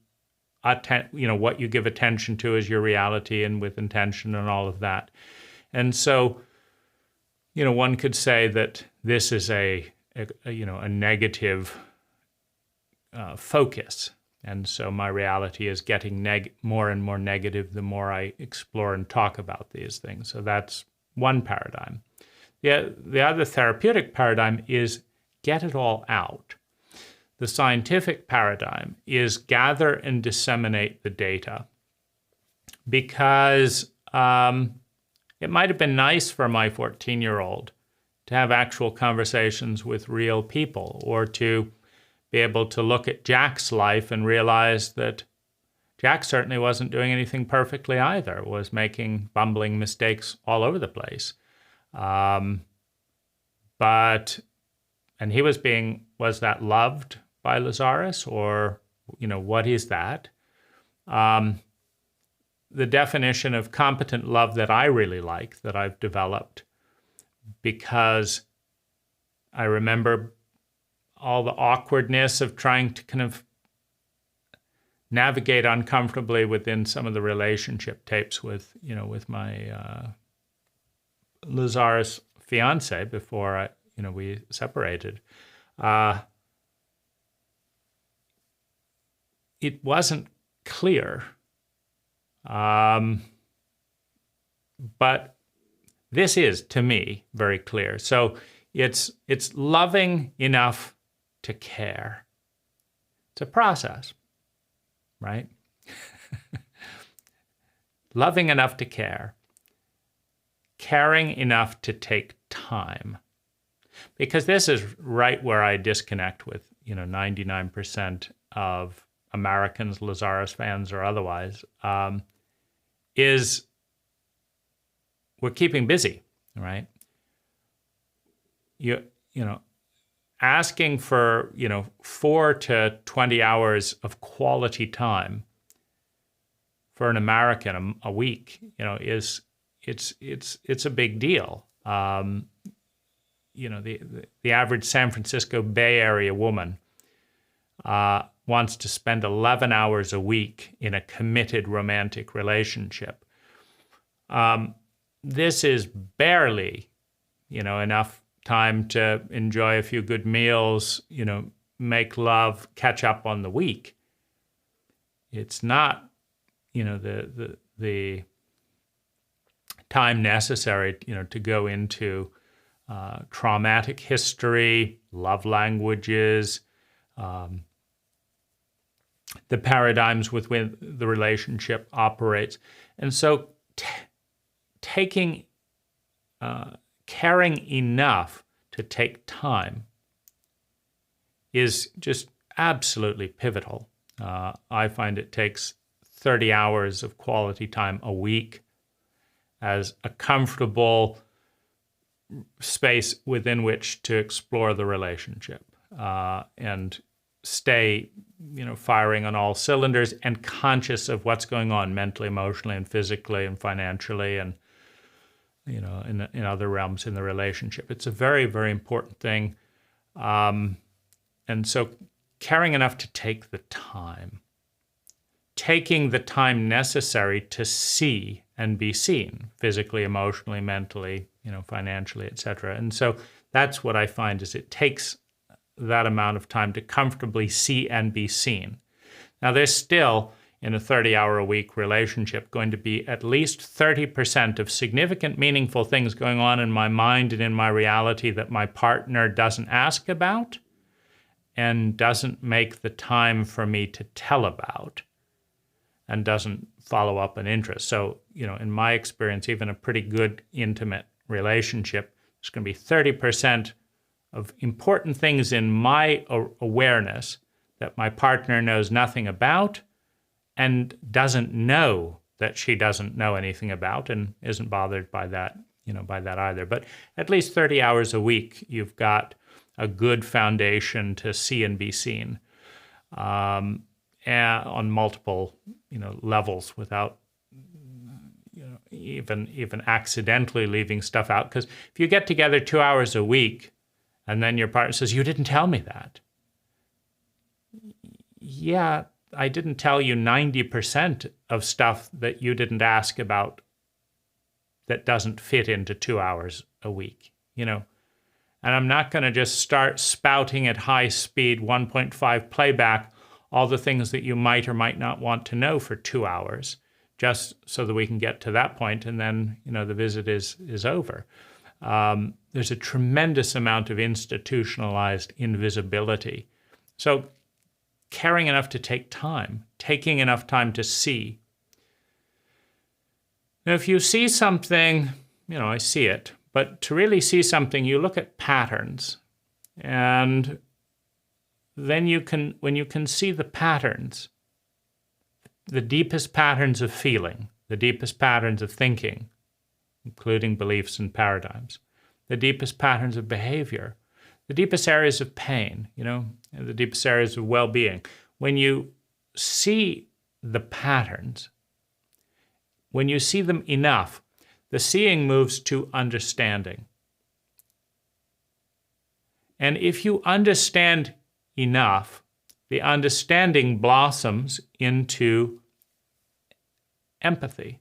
what you give attention to is your reality, and with intention and all of that. And so, one could say that this is a negative focus. And so my reality is getting more and more negative the more I explore and talk about these things. So that's one paradigm. The other therapeutic paradigm is get it all out. The scientific paradigm is gather and disseminate the data, because it might have been nice for my 14-year-old to have actual conversations with real people, or to be able to look at Jach's life and realize that Jach certainly wasn't doing anything perfectly either, was making bumbling mistakes all over the place. And he was that loved by Lazaris, or, what is that? The definition of competent love that I really like, that I've developed, because I remember all the awkwardness of trying to kind of navigate uncomfortably within some of the relationship tapes with my Lazaris fiance before we separated. it wasn't clear. But this is, to me, very clear. So it's loving enough to care. It's a process, right? Loving enough to care. Caring enough to take time. Because this is right where I disconnect with, 99% of Americans, Lazaris fans or otherwise, is we're keeping busy, right? Asking for, 4 to 20 hours of quality time for an American a week, is it's a big deal. The average San Francisco Bay Area woman wants to spend 11 hours a week in a committed romantic relationship. This is barely, enough time to enjoy a few good meals, make love, catch up on the week. It's not, the time necessary, to go into traumatic history, love languages, the paradigms with which the relationship operates. And so caring enough to take time is just absolutely pivotal. I find it takes 30 hours of quality time a week as a comfortable space within which to explore the relationship and stay, firing on all cylinders and conscious of what's going on mentally, emotionally, and physically, and financially, and in other realms in the relationship. It's a very, very important thing, and so caring enough to take the time, taking the time necessary to see and be seen, physically, emotionally, mentally, financially, etc. And so that's what I find is it takes that amount of time to comfortably see and be seen. Now, there's still, in a 30-hour-a-week relationship, going to be at least 30% of significant, meaningful things going on in my mind and in my reality that my partner doesn't ask about and doesn't make the time for me to tell about and doesn't follow up an interest. So, in my experience, even a pretty good, intimate relationship, there's going to be 30% of important things in my awareness that my partner knows nothing about and doesn't know that she doesn't know anything about and isn't bothered by that, by that either. But at least 30 hours a week, you've got a good foundation to see and be seen and on multiple, levels without, even accidentally leaving stuff out. Because if you get together 2 hours a week, and then your partner says, "You didn't tell me that." Yeah, I didn't tell you 90% of stuff that you didn't ask about that doesn't fit into 2 hours a week, And I'm not going to just start spouting at high speed 1.5 playback all the things that you might or might not want to know for 2 hours, just so that we can get to that point and then, the visit is over. There's a tremendous amount of institutionalized invisibility. So caring enough to take time, taking enough time to see. Now, if you see something, I see it, but to really see something, you look at patterns. And then when you can see the patterns, the deepest patterns of feeling, the deepest patterns of thinking, including beliefs and paradigms, the deepest patterns of behavior, the deepest areas of pain, the deepest areas of well-being. When you see the patterns, when you see them enough, the seeing moves to understanding. And if you understand enough, the understanding blossoms into empathy.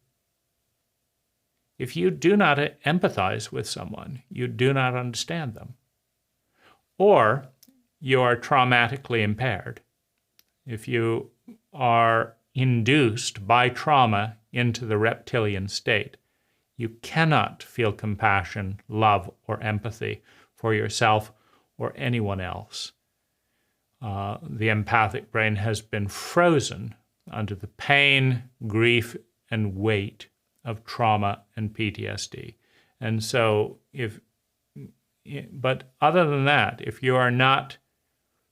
If you do not empathize with someone, you do not understand them. Or you are traumatically impaired. If you are induced by trauma into the reptilian state, you cannot feel compassion, love, or empathy for yourself or anyone else. The empathic brain has been frozen under the pain, grief, and weight of trauma and PTSD. And so but other than that, if you are not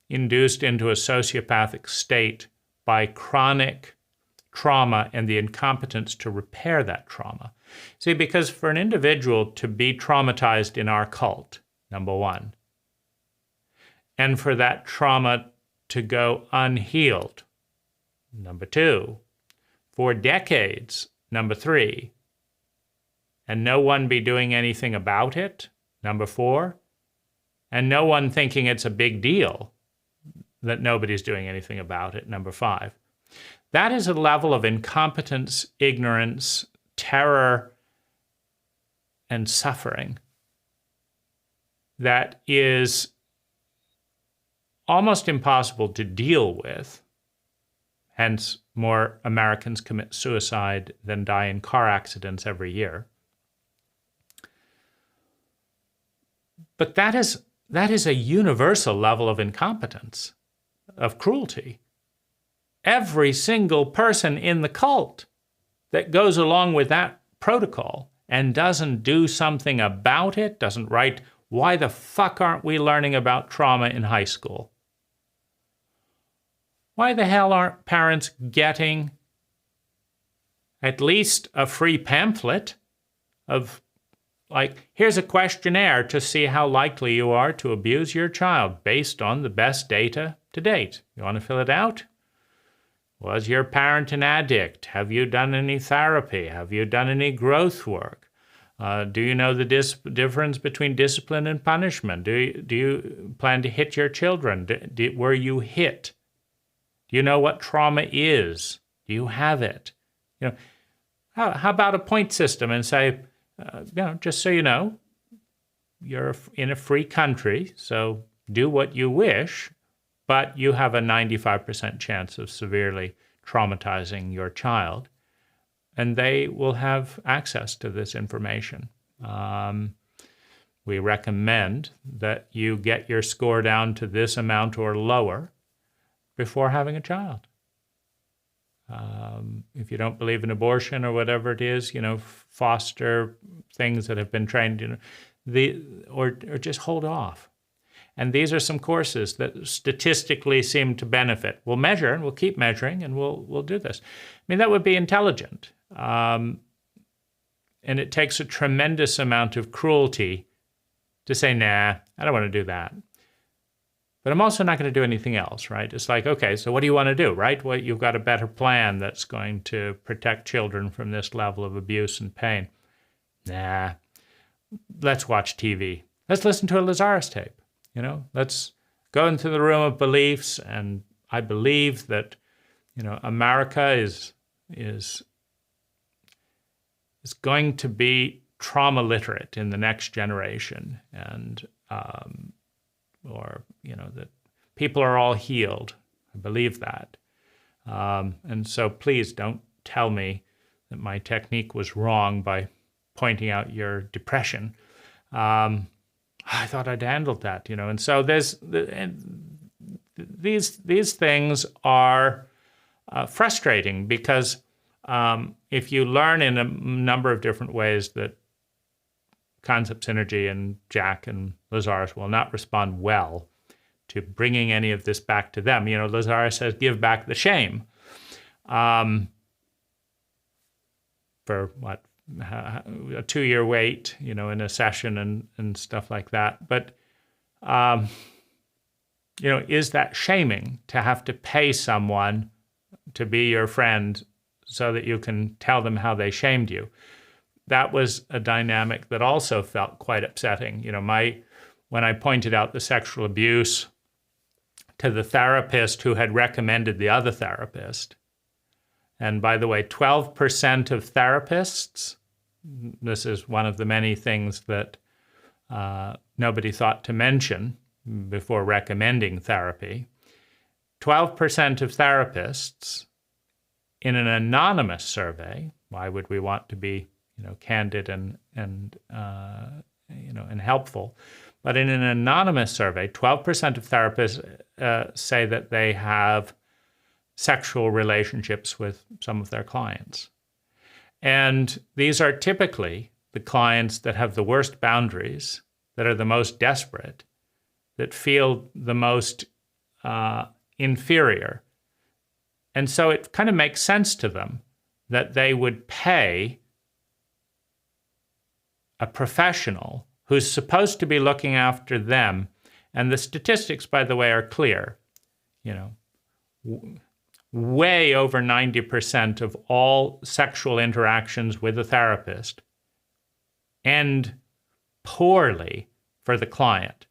induced into a sociopathic state by chronic trauma and the incompetence to repair that trauma. See, because for an individual to be traumatized in our cult, number one, and for that trauma to go unhealed, number two, for decades, number three, and no one be doing anything about it, number four, and no one thinking it's a big deal that nobody's doing anything about it, number five. That is a level of incompetence, ignorance, terror, and suffering that is almost impossible to deal with. Hence, more Americans commit suicide than die in car accidents every year. But that is a universal level of incompetence, of cruelty. Every single person in the cult that goes along with that protocol and doesn't do something about it, doesn't write, why the fuck aren't we learning about trauma in high school? Why the hell aren't parents getting at least a free pamphlet of, like, here's a questionnaire to see how likely you are to abuse your child based on the best data to date. You want to fill it out? Was your parent an addict? Have you done any therapy? Have you done any growth work? Do you know the difference between discipline and punishment? Do you plan to hit your children? Were you hit? Do you know what trauma is? Do you have it? You know, how about a point system and say, just so you know, you're in a free country, so do what you wish, but you have a 95% chance of severely traumatizing your child, and they will have access to this information. We recommend that you get your score down to this amount or lower before having a child. If you don't believe in abortion or whatever it is, foster things that have been trained, or just hold off. And these are some courses that statistically seem to benefit. We'll measure and we'll keep measuring and we'll do this. I mean, that would be intelligent. And it takes a tremendous amount of cruelty to say, nah, I don't want to do that. But I'm also not going to do anything else, right? It's like, okay, so what do you want to do, right? Well, you've got a better plan that's going to protect children from this level of abuse and pain. Nah, let's watch TV. Let's listen to a Lazaris tape. Let's go into the room of beliefs, and I believe that, America is going to be trauma literate in the next generation, and that people are all healed. I believe that, and so please don't tell me that my technique was wrong by pointing out your depression. I thought I'd handled that, and so these things are frustrating because if you learn in a number of different ways that concept synergy and Jach and Lazaris will not respond well to bringing any of this back to them. Lazaris says, give back the shame. For what? A 2-year wait, in a session and stuff like that. But, is that shaming to have to pay someone to be your friend so that you can tell them how they shamed you? That was a dynamic that also felt quite upsetting. When I pointed out the sexual abuse to the therapist who had recommended the other therapist, and by the way, 12% of therapists, this is one of the many things that nobody thought to mention before recommending therapy, 12% of therapists in an anonymous survey, why would we want to be, candid and helpful? But in an anonymous survey, 12% of therapists say that they have sexual relationships with some of their clients. And these are typically the clients that have the worst boundaries, that are the most desperate, that feel the most inferior. And so it kind of makes sense to them that they would pay a professional who's supposed to be looking after them. And the statistics, by the way, are clear. Way over 90% of all sexual interactions with a therapist end poorly for the client.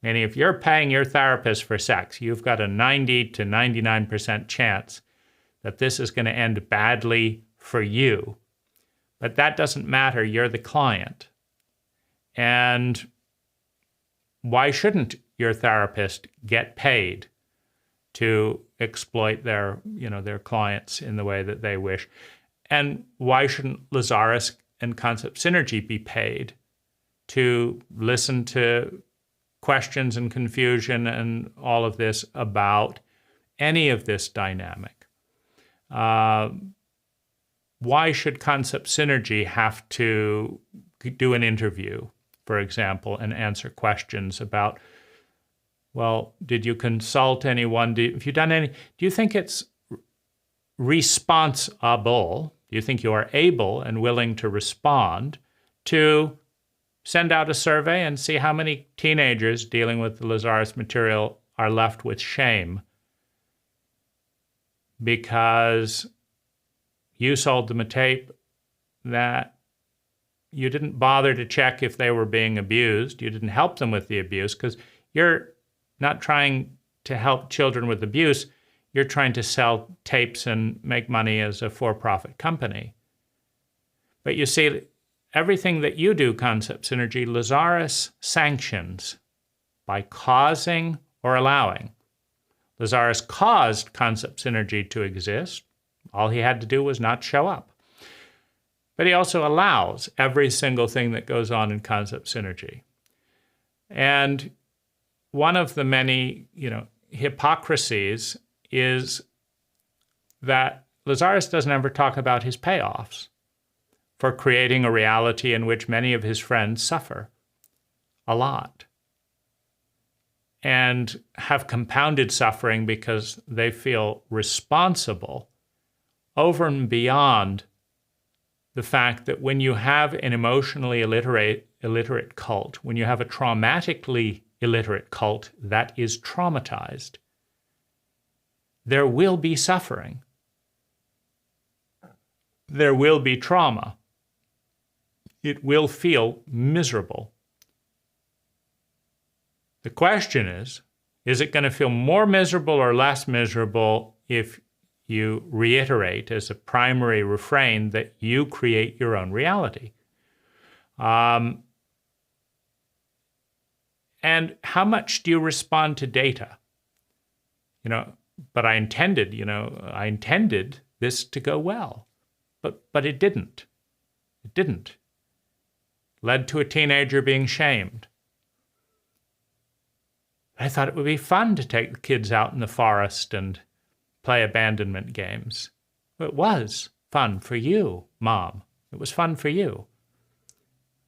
Meaning, if you're paying your therapist for sex, you've got a 90 to 99% chance that this is going to end badly for you. But that doesn't matter. You're the client. And why shouldn't your therapist get paid to exploit their clients in the way that they wish? And why shouldn't Lazaris and Concept Synergy be paid to listen to questions and confusion and all of this about any of this dynamic? Why should Concept Synergy have to do an interview, for example, and answer questions about, well, did you consult anyone? Have you done any? Do you think it's responsible? Do you think you are able and willing to respond to send out a survey and see how many teenagers dealing with the Lazaris material are left with shame because you sold them a tape that you didn't bother to check if they were being abused. You didn't help them with the abuse because you're not trying to help children with abuse. You're trying to sell tapes and make money as a for-profit company. But you see, everything that you do, Concept Synergy, Lazaris sanctions by causing or allowing. Lazaris caused Concept Synergy to exist. All he had to do was not show up. But he also allows every single thing that goes on in Concept Synergy. And one of the many, hypocrisies is that Lazaris doesn't ever talk about his payoffs for creating a reality in which many of his friends suffer a lot and have compounded suffering because they feel responsible over and beyond the fact that when you have an emotionally illiterate cult, when you have a traumatically illiterate cult that is traumatized, there will be suffering. There will be trauma. It will feel miserable. The question is it going to feel more miserable or less miserable if you reiterate as a primary refrain that you create your own reality? And how much do you respond to data? But I intended this to go well. But it didn't. It didn't. Led to a teenager being shamed. I thought it would be fun to take the kids out in the forest and play abandonment games. It was fun for you, Mom. It was fun for you.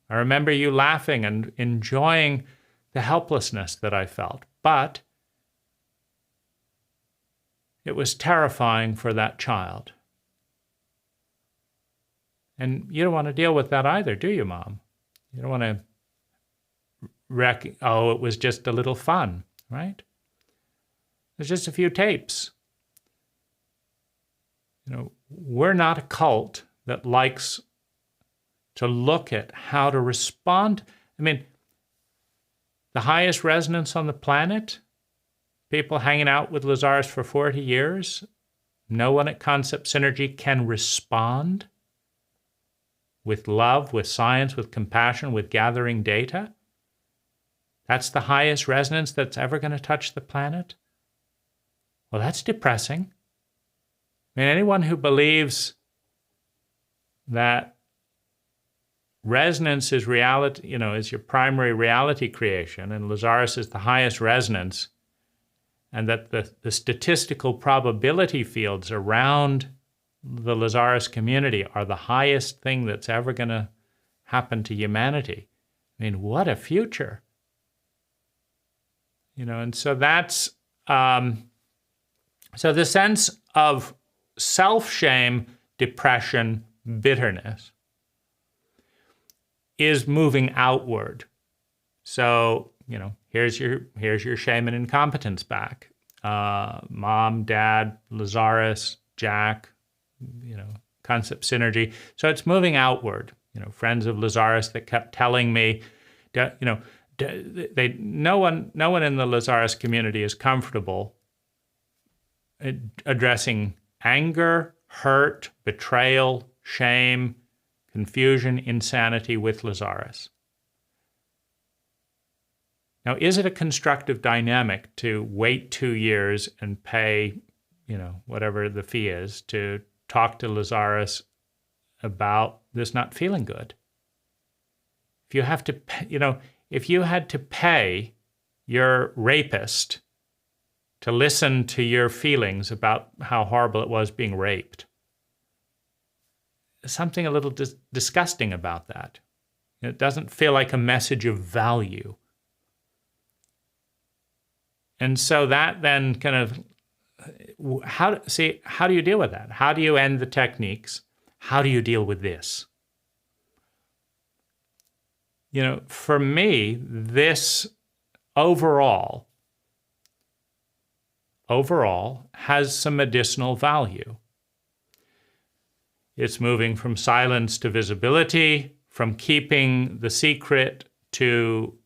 I remember you laughing and enjoying the helplessness that I felt. But it was terrifying for that child. And you don't want to deal with that either, do you, Mom? You don't want to it was just a little fun, right? There's just a few tapes. We're not a cult that likes to look at how to respond. I mean, the highest resonance on the planet, people hanging out with Lazaris for 40 years, no one at Concept Synergy can respond with love, with science, with compassion, with gathering data. That's the highest resonance that's ever going to touch the planet. Well, that's depressing. I mean, anyone who believes that resonance is reality, is your primary reality creation, and Lazaris is the highest resonance, and that the statistical probability fields around the Lazaris community are the highest thing that's ever going to happen to humanity. I mean, what a future. And so that's, so the sense of self-shame, depression, bitterness is moving outward. So, here's your shame and incompetence back. Mom, dad, Lazaris, Jach, concept synergy. So it's moving outward. Friends of Lazaris that kept telling me, no one in the Lazaris community is comfortable addressing anger, hurt, betrayal, shame, confusion, insanity with Lazaris. Now, is it a constructive dynamic to wait 2 years and pay, whatever the fee is, to talk to Lazaris about this not feeling good? If you have to, if you had to pay your rapist to listen to your feelings about how horrible it was being raped, something a little disgusting about that. It doesn't feel like a message of value. And so that then kind of, how do you deal with that? How do you end the techniques? How do you deal with this? For me, this overall has some medicinal value. It's moving from silence to visibility, from keeping the secret to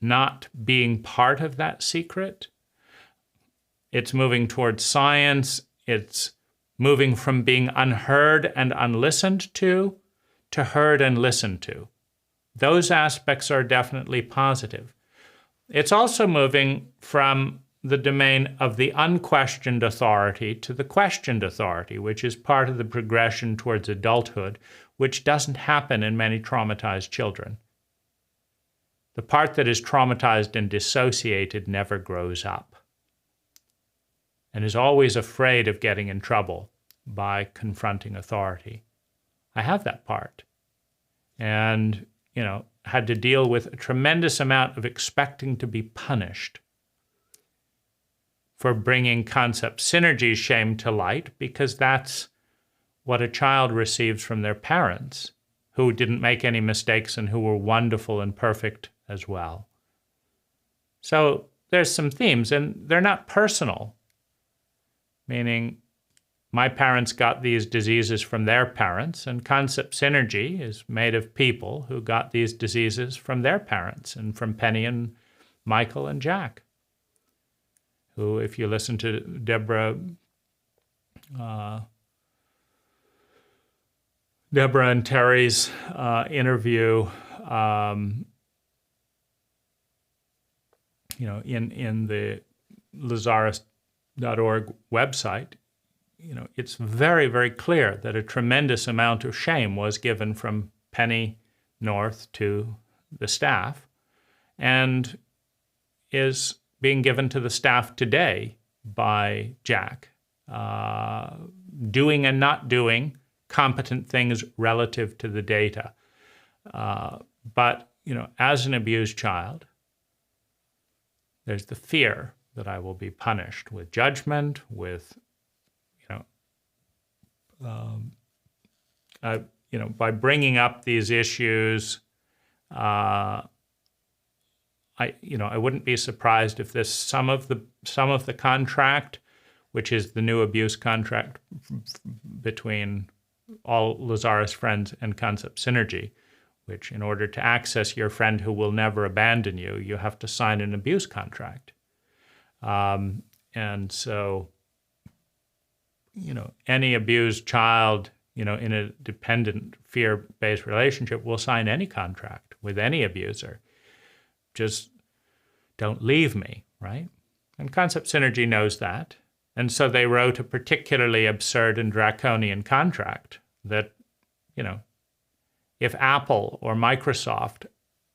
not being part of that secret. It's moving towards science. It's moving from being unheard and unlistened to heard and listened to. Those aspects are definitely positive. It's also moving from the domain of the unquestioned authority to the questioned authority, which is part of the progression towards adulthood, which doesn't happen in many traumatized children. The part that is traumatized and dissociated never grows up and is always afraid of getting in trouble by confronting authority. I have that part. And, had to deal with a tremendous amount of expecting to be punished for bringing concept synergy shame to light, because that's what a child receives from their parents, who didn't make any mistakes and who were wonderful and perfect as well. So there's some themes, and they're not personal, meaning my parents got these diseases from their parents, and concept synergy is made of people who got these diseases from their parents, and from Penny and Michael and Jack, who, if you listen to Deborah and Terry's interview, in the Lazaris.org website, it's very, very clear that a tremendous amount of shame was given from Penny North to the staff, and is being given to the staff today by Jack, doing and not doing competent things relative to the data. But, as an abused child, there's the fear that I will be punished with judgment, with by bringing up these issues, I wouldn't be surprised if this some of the contract, which is the new abuse contract between all Lazaris friends and concept synergy, which, in order to access your friend who will never abandon you, you have to sign an abuse contract, and so. Any abused child, in a dependent, fear-based relationship will sign any contract with any abuser. Just don't leave me, right? And concept synergy knows that. And so they wrote a particularly absurd and draconian contract that, if Apple or Microsoft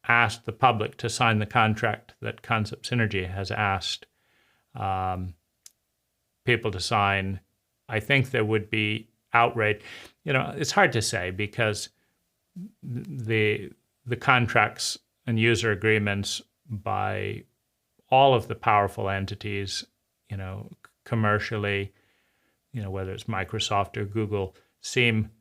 asked the public to sign the contract that Concept Synergy has asked people to sign, I think there would be outrage. It's hard to say because the contracts and user agreements by all of the powerful entities, commercially, whether it's Microsoft or Google, seem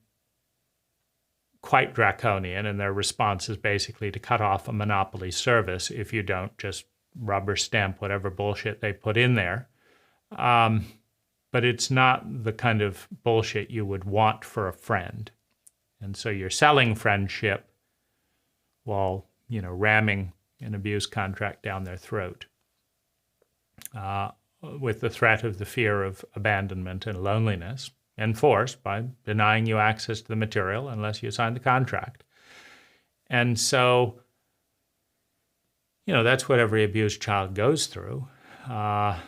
quite draconian, and their response is basically to cut off a monopoly service if you don't just rubber stamp whatever bullshit they put in there. But it's not the kind of bullshit you would want for a friend. And so you're selling friendship while, ramming an abuse contract down their throat with the threat of the fear of abandonment and loneliness, enforced by denying you access to the material unless you sign the contract. And so, that's what every abused child goes through. And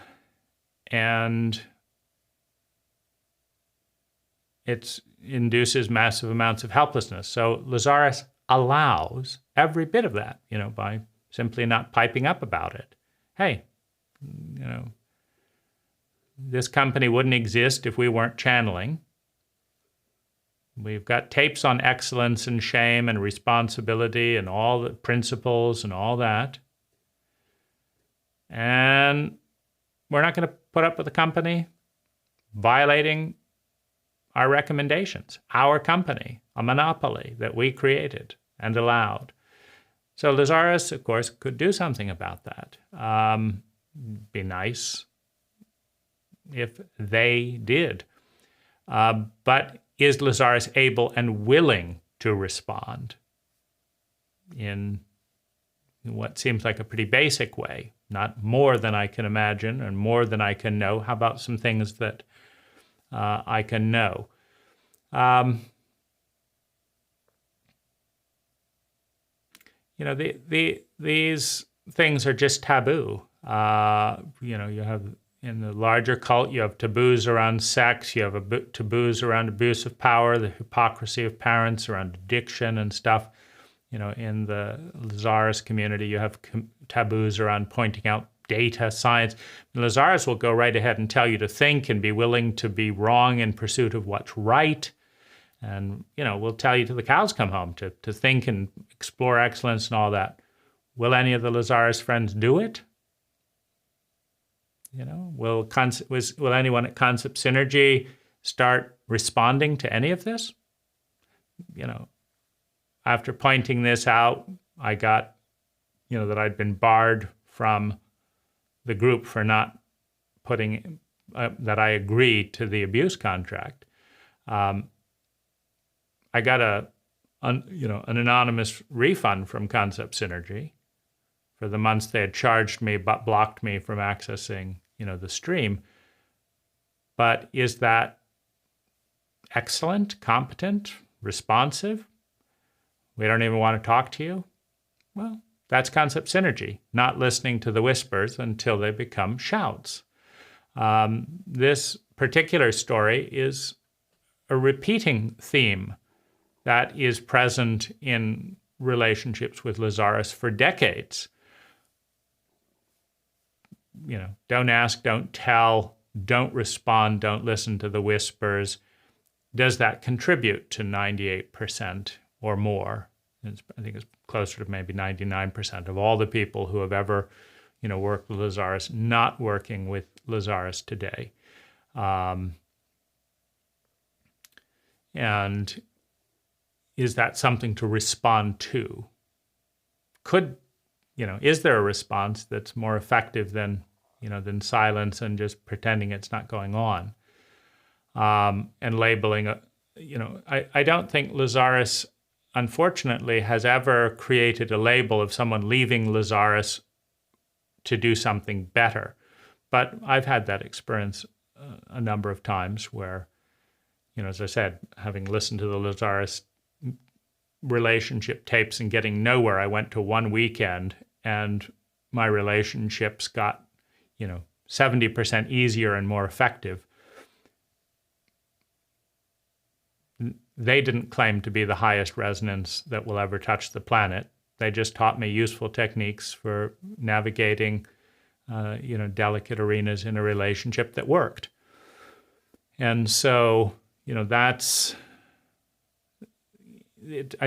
it induces massive amounts of helplessness. So Lazaris allows every bit of that, by simply not piping up about it. Hey, this company wouldn't exist if we weren't channeling. We've got tapes on excellence and shame and responsibility and all the principles and all that. And we're not going to put up with a company violating our recommendations, our company, a monopoly that we created and allowed. So Lazaris, of course, could do something about that. Be nice if they did. But is Lazaris able and willing to respond in what seems like a pretty basic way? Not more than I can imagine and more than I can know. How about some things that I can know? These things are just taboo. You have in the larger cult, you have taboos around sex, you have taboos around abuse of power, the hypocrisy of parents, around addiction and stuff. In the Lazaris community, you have taboos around pointing out data, science. Lazaris will go right ahead and tell you to think and be willing to be wrong in pursuit of what's right. And, we'll tell you till the cows come home to think and explore excellence and all that. Will any of the Lazaris friends do it? Will anyone at Concept Synergy start responding to any of this? After pointing this out, I got, that I'd been barred from the group for not putting, that I agreed to the abuse contract. I got an anonymous refund from Concept Synergy for the months they had charged me but blocked me from accessing, the stream. But is that excellent, competent, responsive? We don't even want to talk to you? Well, that's Concept Synergy, not listening to the whispers until they become shouts. This particular story is a repeating theme that is present in relationships with Lazaris for decades. Don't ask, don't tell, don't respond, don't listen to the whispers. Does that contribute to 98% or more? I think it's closer to maybe 99% of all the people who have ever, worked with Lazaris not working with Lazaris today. And is that something to respond to? Is there a response that's more effective than silence and just pretending it's not going on? And labeling, I don't think Lazaris, unfortunately, has ever created a label of someone leaving Lazaris to do something better. But I've had that experience a number of times where, as I said, having listened to the Lazaris relationship tapes and getting nowhere, I went to one weekend and my relationships got, 70% easier and more effective. They didn't claim to be the highest resonance that will ever touch the planet. They just taught me useful techniques for navigating, delicate arenas in a relationship that worked. And so, I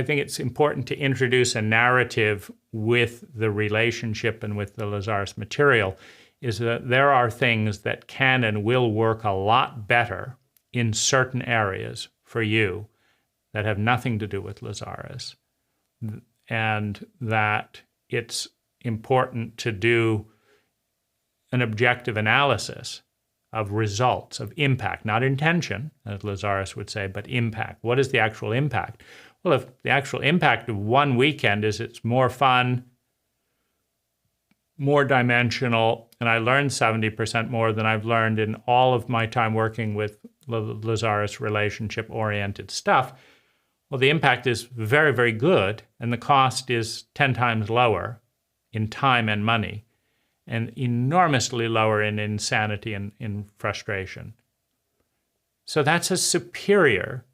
think it's important to introduce a narrative with the relationship and with the Lazaris material, is that there are things that can and will work a lot better in certain areas for you that have nothing to do with Lazaris, and that it's important to do an objective analysis of results, of impact, not intention, as Lazaris would say, but impact. What is the actual impact? Well, if the actual impact of one weekend is it's more fun, more dimensional, and I learned 70% more than I've learned in all of my time working with Lazaris relationship-oriented stuff, well, the impact is very, very good, and the cost is 10 times lower in time and money, and enormously lower in insanity and in frustration. So that's a superior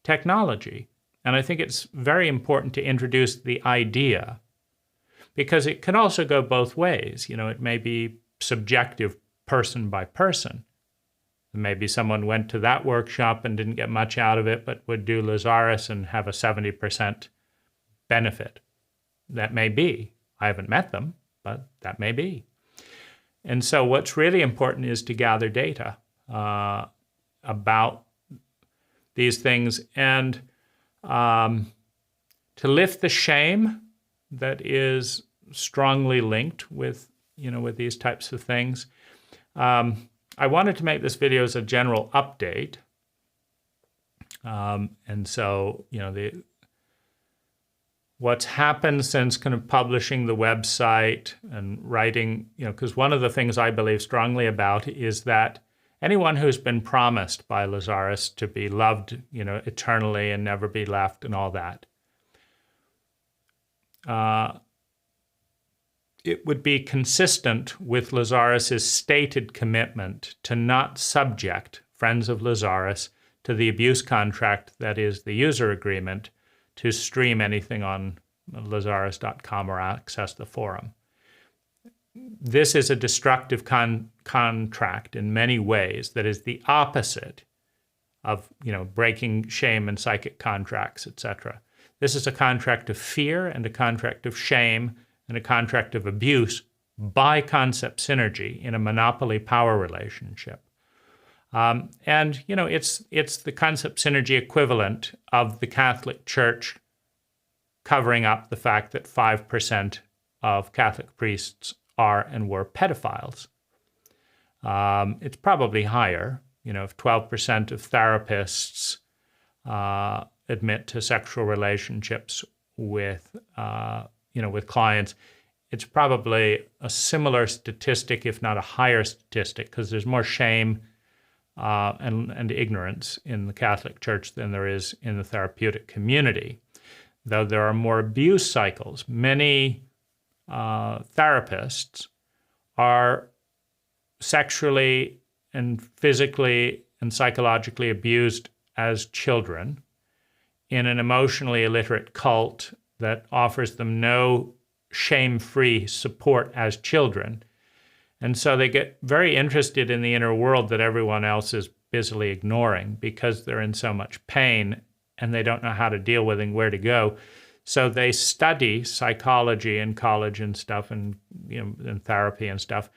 technology. And I think it's very important to introduce the idea, because it can also go both ways. It may be subjective person by person. Maybe someone went to that workshop and didn't get much out of it, but would do Lazaris and have a 70% benefit. That may be. I haven't met them, but that may be. And so what's really important is to gather data about these things and to lift the shame that is strongly linked with these types of things. I wanted to make this video as a general update. And so, what's happened since kind of publishing the website and writing, because one of the things I believe strongly about is that anyone who's been promised by Lazaris to be loved, eternally and never be left and all that, it would be consistent with Lazaris's stated commitment to not subject friends of Lazaris to the abuse contract that is the user agreement to stream anything on Lazaris.com or access the forum. This is a destructive contract in many ways that is the opposite of, breaking shame and psychic contracts, etc. This is a contract of fear and a contract of shame and a contract of abuse by concept synergy in a monopoly power relationship. It's the concept synergy equivalent of the Catholic Church covering up the fact that 5% of Catholic priests are and were pedophiles. It's probably higher. If 12% of therapists admit to sexual relationships with clients, it's probably a similar statistic, if not a higher statistic, because there's more shame and ignorance in the Catholic Church than there is in the therapeutic community. Though there are more abuse cycles, many therapists are sexually and physically and psychologically abused as children in an emotionally illiterate cult that offers them no shame-free support as children. And so they get very interested in the inner world that everyone else is busily ignoring because they're in so much pain and they don't know how to deal with and where to go. So they study psychology in college and stuff and and therapy and stuff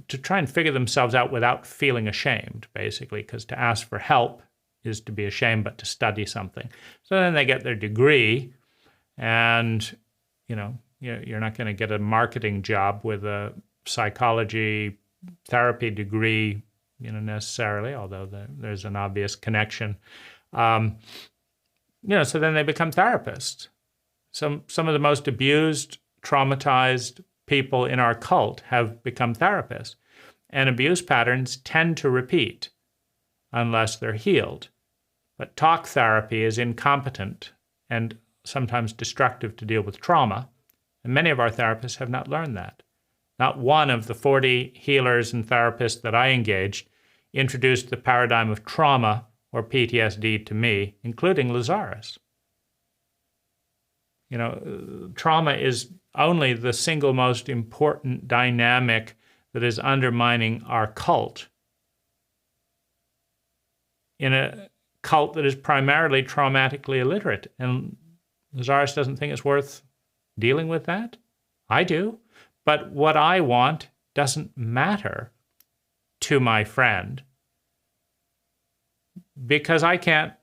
to try and figure themselves out without feeling ashamed, basically, because to ask for help is to be ashamed, but to study something. So then they get their degree, and you're not going to get a marketing job with a psychology therapy degree, necessarily, although there's an obvious connection. So then they become therapists. Some of the most abused, traumatized people in our cult have become therapists. And abuse patterns tend to repeat unless they're healed. But talk therapy is incompetent and sometimes destructive to deal with trauma. And many of our therapists have not learned that. not one of the 40 healers and therapists that I engaged introduced the paradigm of trauma or PTSD to me, including Lazaris. Trauma is only the single most important dynamic that is undermining our cult. In a cult that is primarily traumatically illiterate. And Lazaris doesn't think it's worth dealing with that. I do. But what I want doesn't matter to my friend, because I can't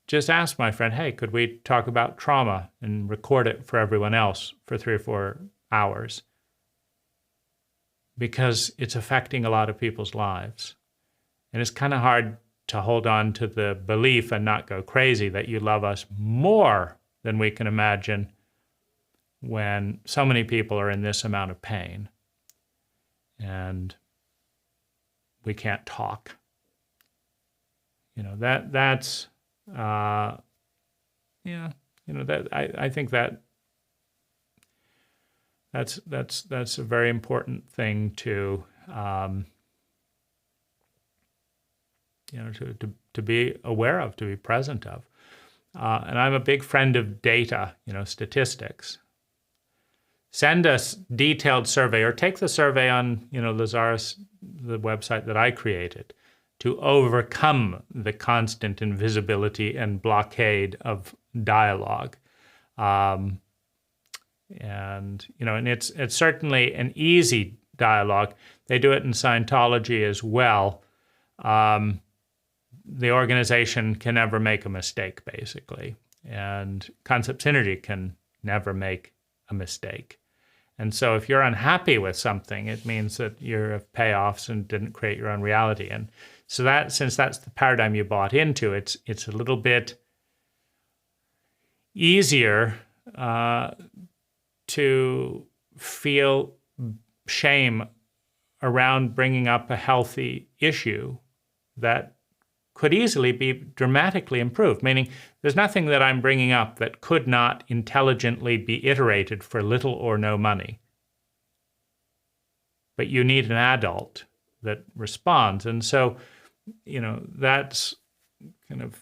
just ask my friend, hey, could we talk about trauma and record it for everyone else for 3 or 4 hours? Because it's affecting a lot of people's lives. And it's kind of hard to hold on to the belief and not go crazy that you love us more than we can imagine when so many people are in this amount of pain and we can't talk. I think that's a very important thing to to be aware of, to be present of. And I'm a big friend of data, statistics. Send us detailed survey, or take the survey on, Lazaris, the website that I created, to overcome the constant invisibility and blockade of dialogue. And it's certainly an easy dialogue. They do it in Scientology as well. The organization can never make a mistake, basically. And concept synergy can never make a mistake. And so if you're unhappy with something, it means that you have payoffs and didn't create your own reality. And so that, since that's the paradigm you bought into, it's a little bit easier to feel shame around bringing up a healthy issue that could easily be dramatically improved, meaning there's nothing that I'm bringing up that could not intelligently be iterated for little or no money. But you need an adult that responds. And so, that's kind of,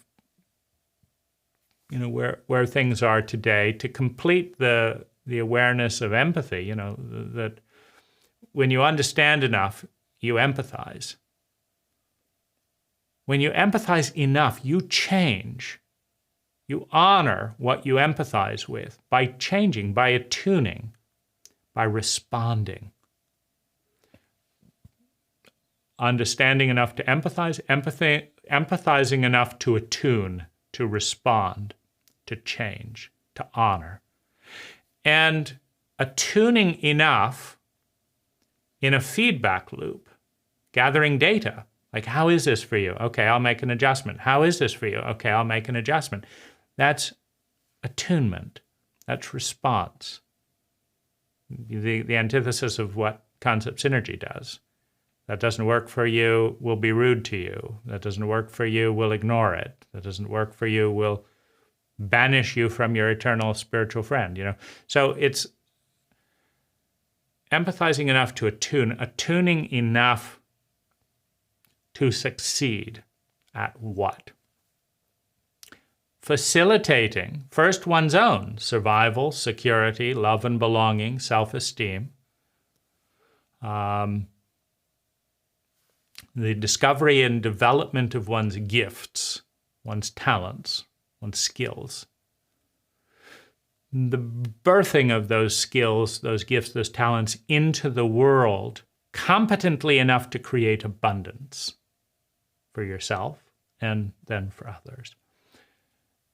where things are today, to complete the awareness of empathy, that when you understand enough, you empathize. When you empathize enough, you change. You honor what you empathize with by changing, by attuning, by responding. Understanding enough to empathize, empathizing enough to attune, to respond, to change, to honor. And attuning enough in a feedback loop, gathering data. Like, how is this for you? Okay, I'll make an adjustment. How is this for you? Okay, I'll make an adjustment. That's attunement. That's response. The antithesis of what concept synergy does. That doesn't work for you, we'll be rude to you. That doesn't work for you, we'll ignore it. That doesn't work for you, we'll banish you from your eternal spiritual friend. So it's empathizing enough to attune, attuning enough to succeed at what? Facilitating, first, one's own survival, security, love and belonging, self-esteem. The discovery and development of one's gifts, one's talents, one's skills. The birthing of those skills, those gifts, those talents into the world competently enough to create abundance for yourself and then for others.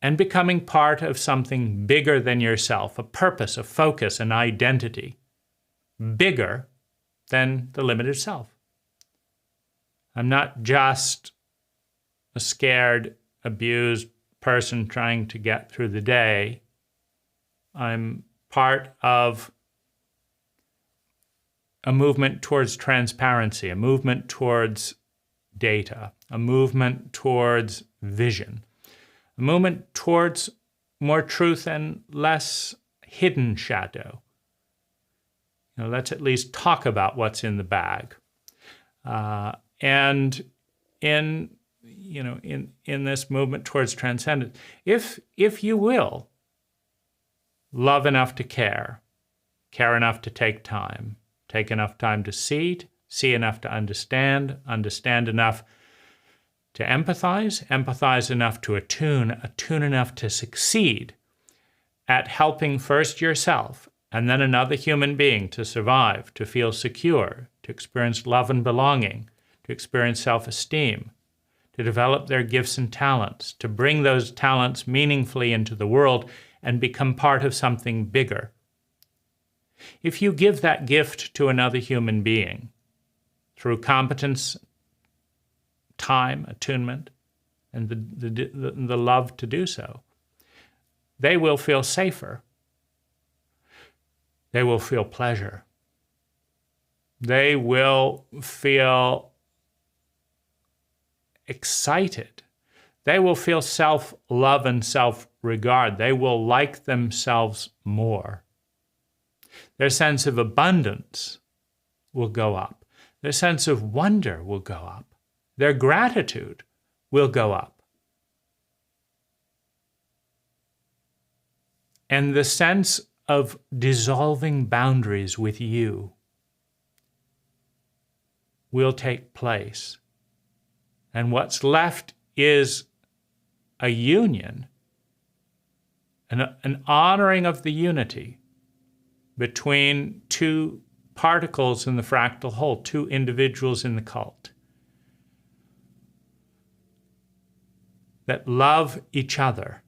And becoming part of something bigger than yourself, a purpose, a focus, an identity, bigger than the limited self. I'm not just a scared, abused person trying to get through the day. I'm part of a movement towards transparency, a movement towards data, a movement towards vision, a movement towards more truth and less hidden shadow. let's at least talk about what's in the bag. And in this movement towards transcendence, if you will, love enough to care enough to take enough time to see enough to understand enough to empathize enough to attune enough to succeed at helping first yourself and then another human being to survive, to feel secure, to experience love and belonging, to experience self-esteem, to develop their gifts and talents, to bring those talents meaningfully into the world and become part of something bigger. If you give that gift to another human being through competence, time, attunement, and the love to do so, they will feel safer. They will feel pleasure. They will feel excited. They will feel self-love and self-regard. They will like themselves more. Their sense of abundance will go up. Their sense of wonder will go up. Their gratitude will go up. And the sense of dissolving boundaries with you will take place. And what's left is a union, an honoring of the unity between two particles in the fractal whole, two individuals in the cult, that love each other,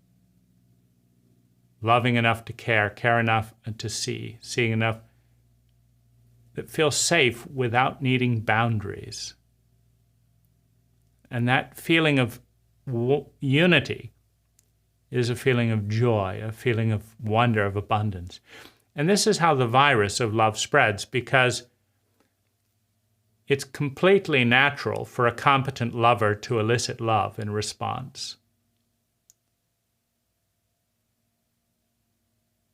loving enough to care enough to seeing enough, that feel safe without needing boundaries. And that feeling of unity is a feeling of joy, a feeling of wonder, of abundance. And this is how the virus of love spreads, because it's completely natural for a competent lover to elicit love in response.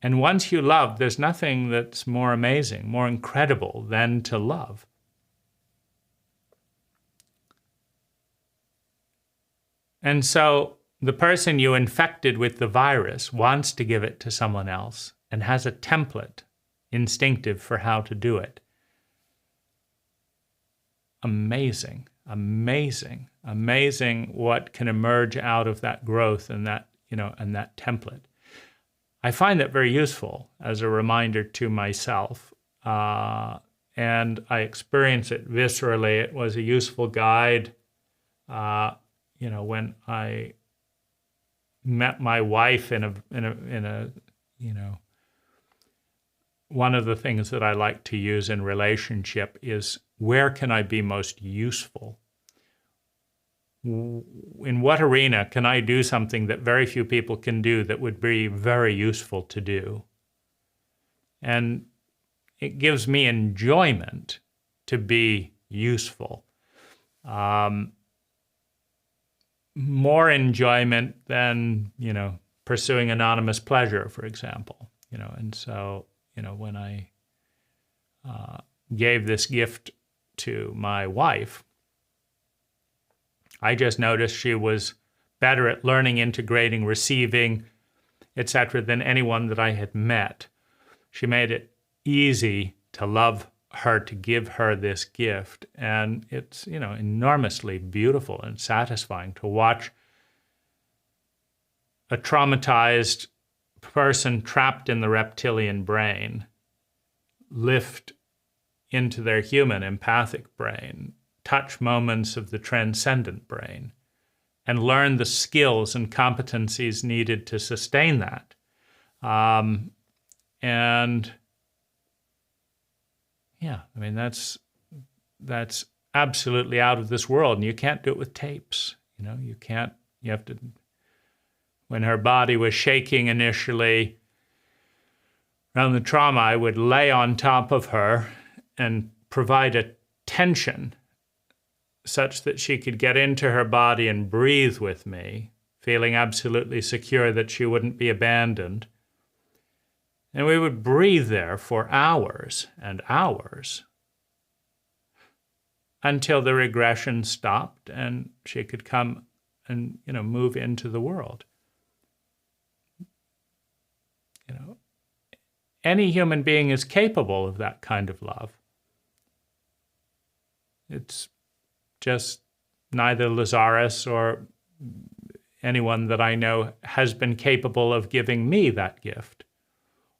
And once you love, there's nothing that's more amazing, more incredible than to love. And so the person you infected with the virus wants to give it to someone else and has a template, instinctive, for how to do it. Amazing, amazing, amazing what can emerge out of that growth and that, and that template. I find that very useful as a reminder to myself, and I experience it viscerally. It was a useful guide, when I met my wife in a one of the things that I like to use in relationship is, where can I be most useful? In what arena can I do something that very few people can do that would be very useful to do? And it gives me enjoyment to be useful. More enjoyment than, pursuing anonymous pleasure, for example. And so, when I gave this gift to my wife, I just noticed she was better at learning, integrating, receiving, etc., than anyone that I had met. She made it easy to love her, to give her this gift. And it's, enormously beautiful and satisfying to watch a traumatized person trapped in the reptilian brain lift into their human empathic brain, touch moments of the transcendent brain, and learn the skills and competencies needed to sustain that. That's absolutely out of this world, and you can't do it with tapes. You have to, when her body was shaking initially around the trauma, I would lay on top of her and provide a tension such that she could get into her body and breathe with me, feeling absolutely secure that she wouldn't be abandoned. And we would breathe there for hours and hours until the regression stopped and she could come and, move into the world. Any human being is capable of that kind of love. It's just neither Lazaris or anyone that I know has been capable of giving me that gift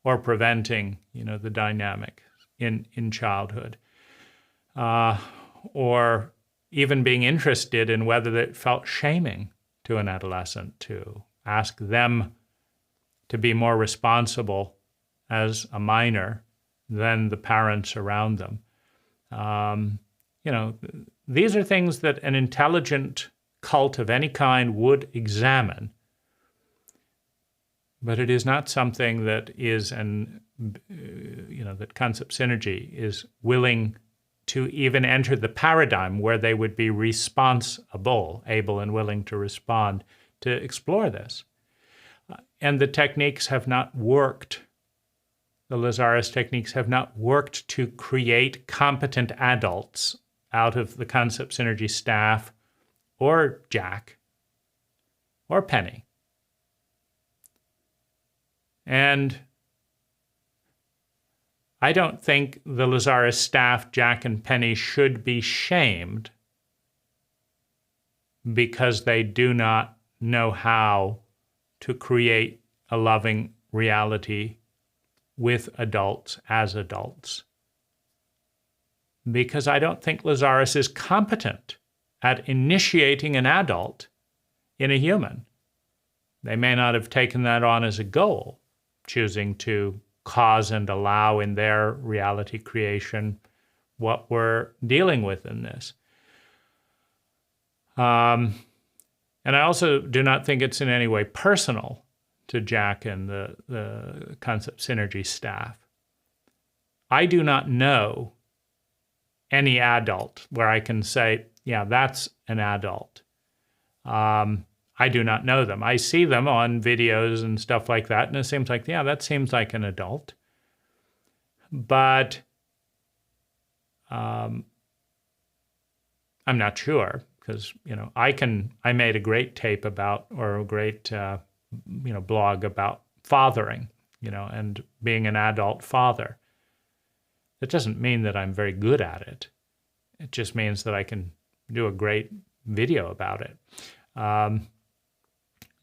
or preventing, the dynamic in childhood, or even being interested in whether it felt shaming to an adolescent to ask them to be more responsible as a minor than the parents around them. These are things that an intelligent cult of any kind would examine. But it is not something that is that concept synergy is willing to even enter the paradigm where they would be responsible, able and willing to respond to explore this. And the techniques have not worked. The Lazaris techniques have not worked to create competent adults out of the concept synergy staff or Jach or Penny. And I don't think the Lazaris staff, Jach and Penny, should be shamed because they do not know how to create a loving reality with adults as adults. Because I don't think Lazaris is competent at initiating an adult in a human. They may not have taken that on as a goal, choosing to cause and allow in their reality creation what we're dealing with in this. And I also do not think it's in any way personal to Jach and the concept synergy staff. I do not know any adult where I can say, yeah, that's an adult. I do not know them. I see them on videos and stuff like that, and it seems like, yeah, that seems like an adult. But I'm not sure because, I made a great tape about, or a great, blog about fathering, and being an adult father. That doesn't mean that I'm very good at it. It just means that I can do a great video about it.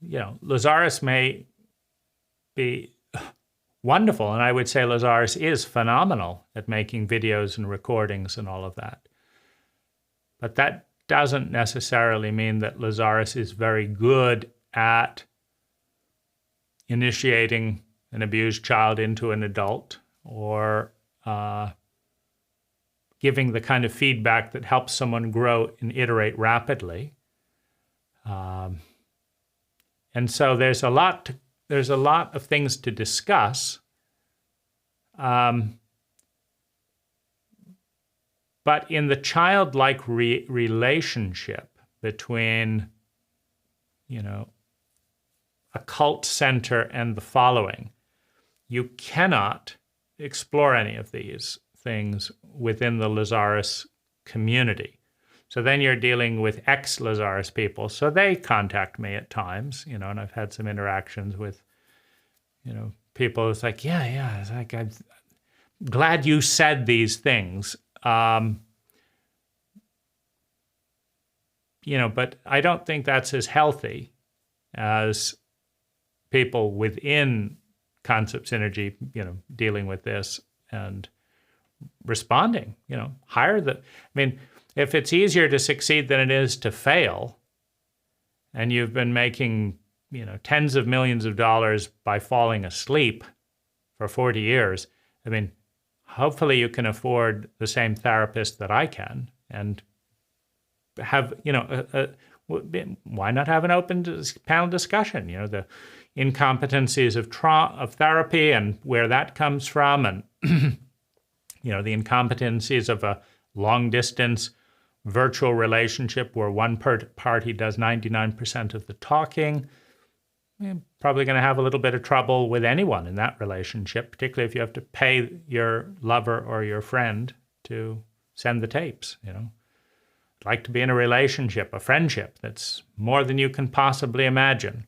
Lazaris may be wonderful, and I would say Lazaris is phenomenal at making videos and recordings and all of that. But that doesn't necessarily mean that Lazaris is very good at initiating an abused child into an adult or giving the kind of feedback that helps someone grow and iterate rapidly. And so there's a lot of things to discuss. But in the childlike relationship between, a cult center and the following, you cannot explore any of these things within the Lazaris community. So then you're dealing with ex-Lazaris people. So they contact me at times, and I've had some interactions with, people. It's like, yeah. It's like, I'm glad you said these things. But I don't think that's as healthy as people within concept synergy, dealing with this and responding, if it's easier to succeed than it is to fail, and you've been making, tens of millions of dollars by falling asleep for 40 years, hopefully you can afford the same therapist that I can and have, why not have an open panel discussion, the incompetencies of therapy and where that comes from, and, the incompetencies of a long-distance virtual relationship where one party does 99% of the talking. you're probably going to have a little bit of trouble with anyone in that relationship, particularly if you have to pay your lover or your friend to send the tapes, you know. I'd like to be in a relationship, a friendship that's more than you can possibly imagine.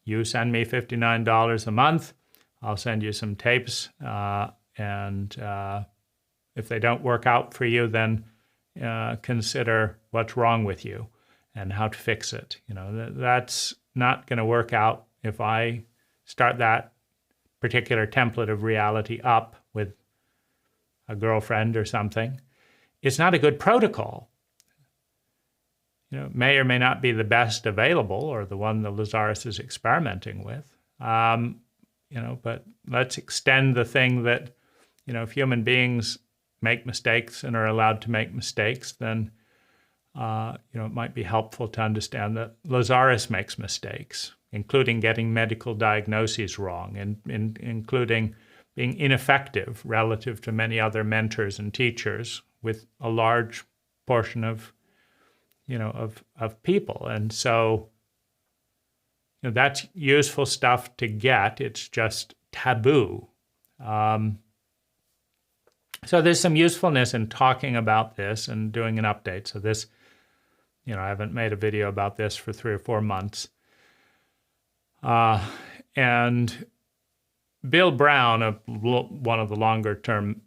You send me $59 a month, I'll send you some tapes, and if they don't work out for you, then consider what's wrong with you and how to fix it. You know, that's not going to work out if I start that particular template of reality up with a girlfriend or something. It's not a good protocol. You know, it may or may not be the best available or the one the Lazaris is experimenting with. You know, but let's extend the thing that, you know, if human beings make mistakes and are allowed to make mistakes, then, you know, it might be helpful to understand that Lazaris makes mistakes, including getting medical diagnoses wrong and including being ineffective relative to many other mentors and teachers with a large portion of, you know, of people. And so, you know, that's useful stuff to get. It's just taboo. So there's some usefulness in talking about this and doing an update. So this, you know, I haven't made a video about this for 3 or 4 months. And Bill Brown, one of the longer term,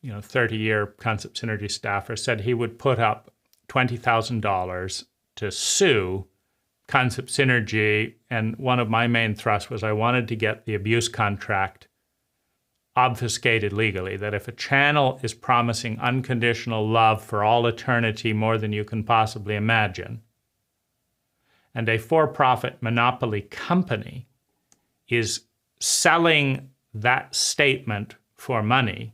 you know, 30-year Concept Synergy staffer, said he would put up $20,000 to sue Concept Synergy. And one of my main thrusts was I wanted to get the abuse contract obfuscated legally, that if a channel is promising unconditional love for all eternity more than you can possibly imagine, and a for-profit monopoly company is selling that statement for money,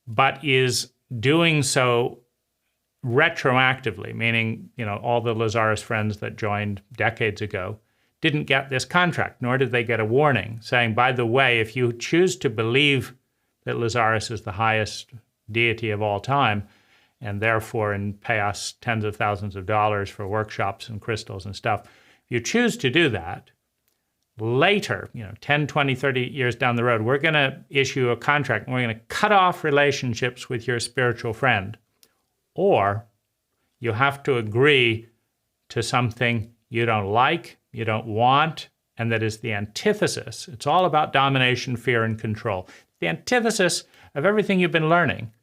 but is doing so retroactively, meaning, you know, all the Lazaris friends that joined decades ago didn't get this contract, nor did they get a warning saying, by the way, if you choose to believe that Lazaris is the highest deity of all time, and therefore and pay us tens of thousands of dollars for workshops and crystals and stuff, if you choose to do that, later, you know, 10, 20, 30 years down the road, we're going to issue a contract and we're going to cut off relationships with your spiritual friend. Or you have to agree to something you don't like, you don't want, and that is the antithesis. It's all about domination, fear, and control. The antithesis of everything you've been learning.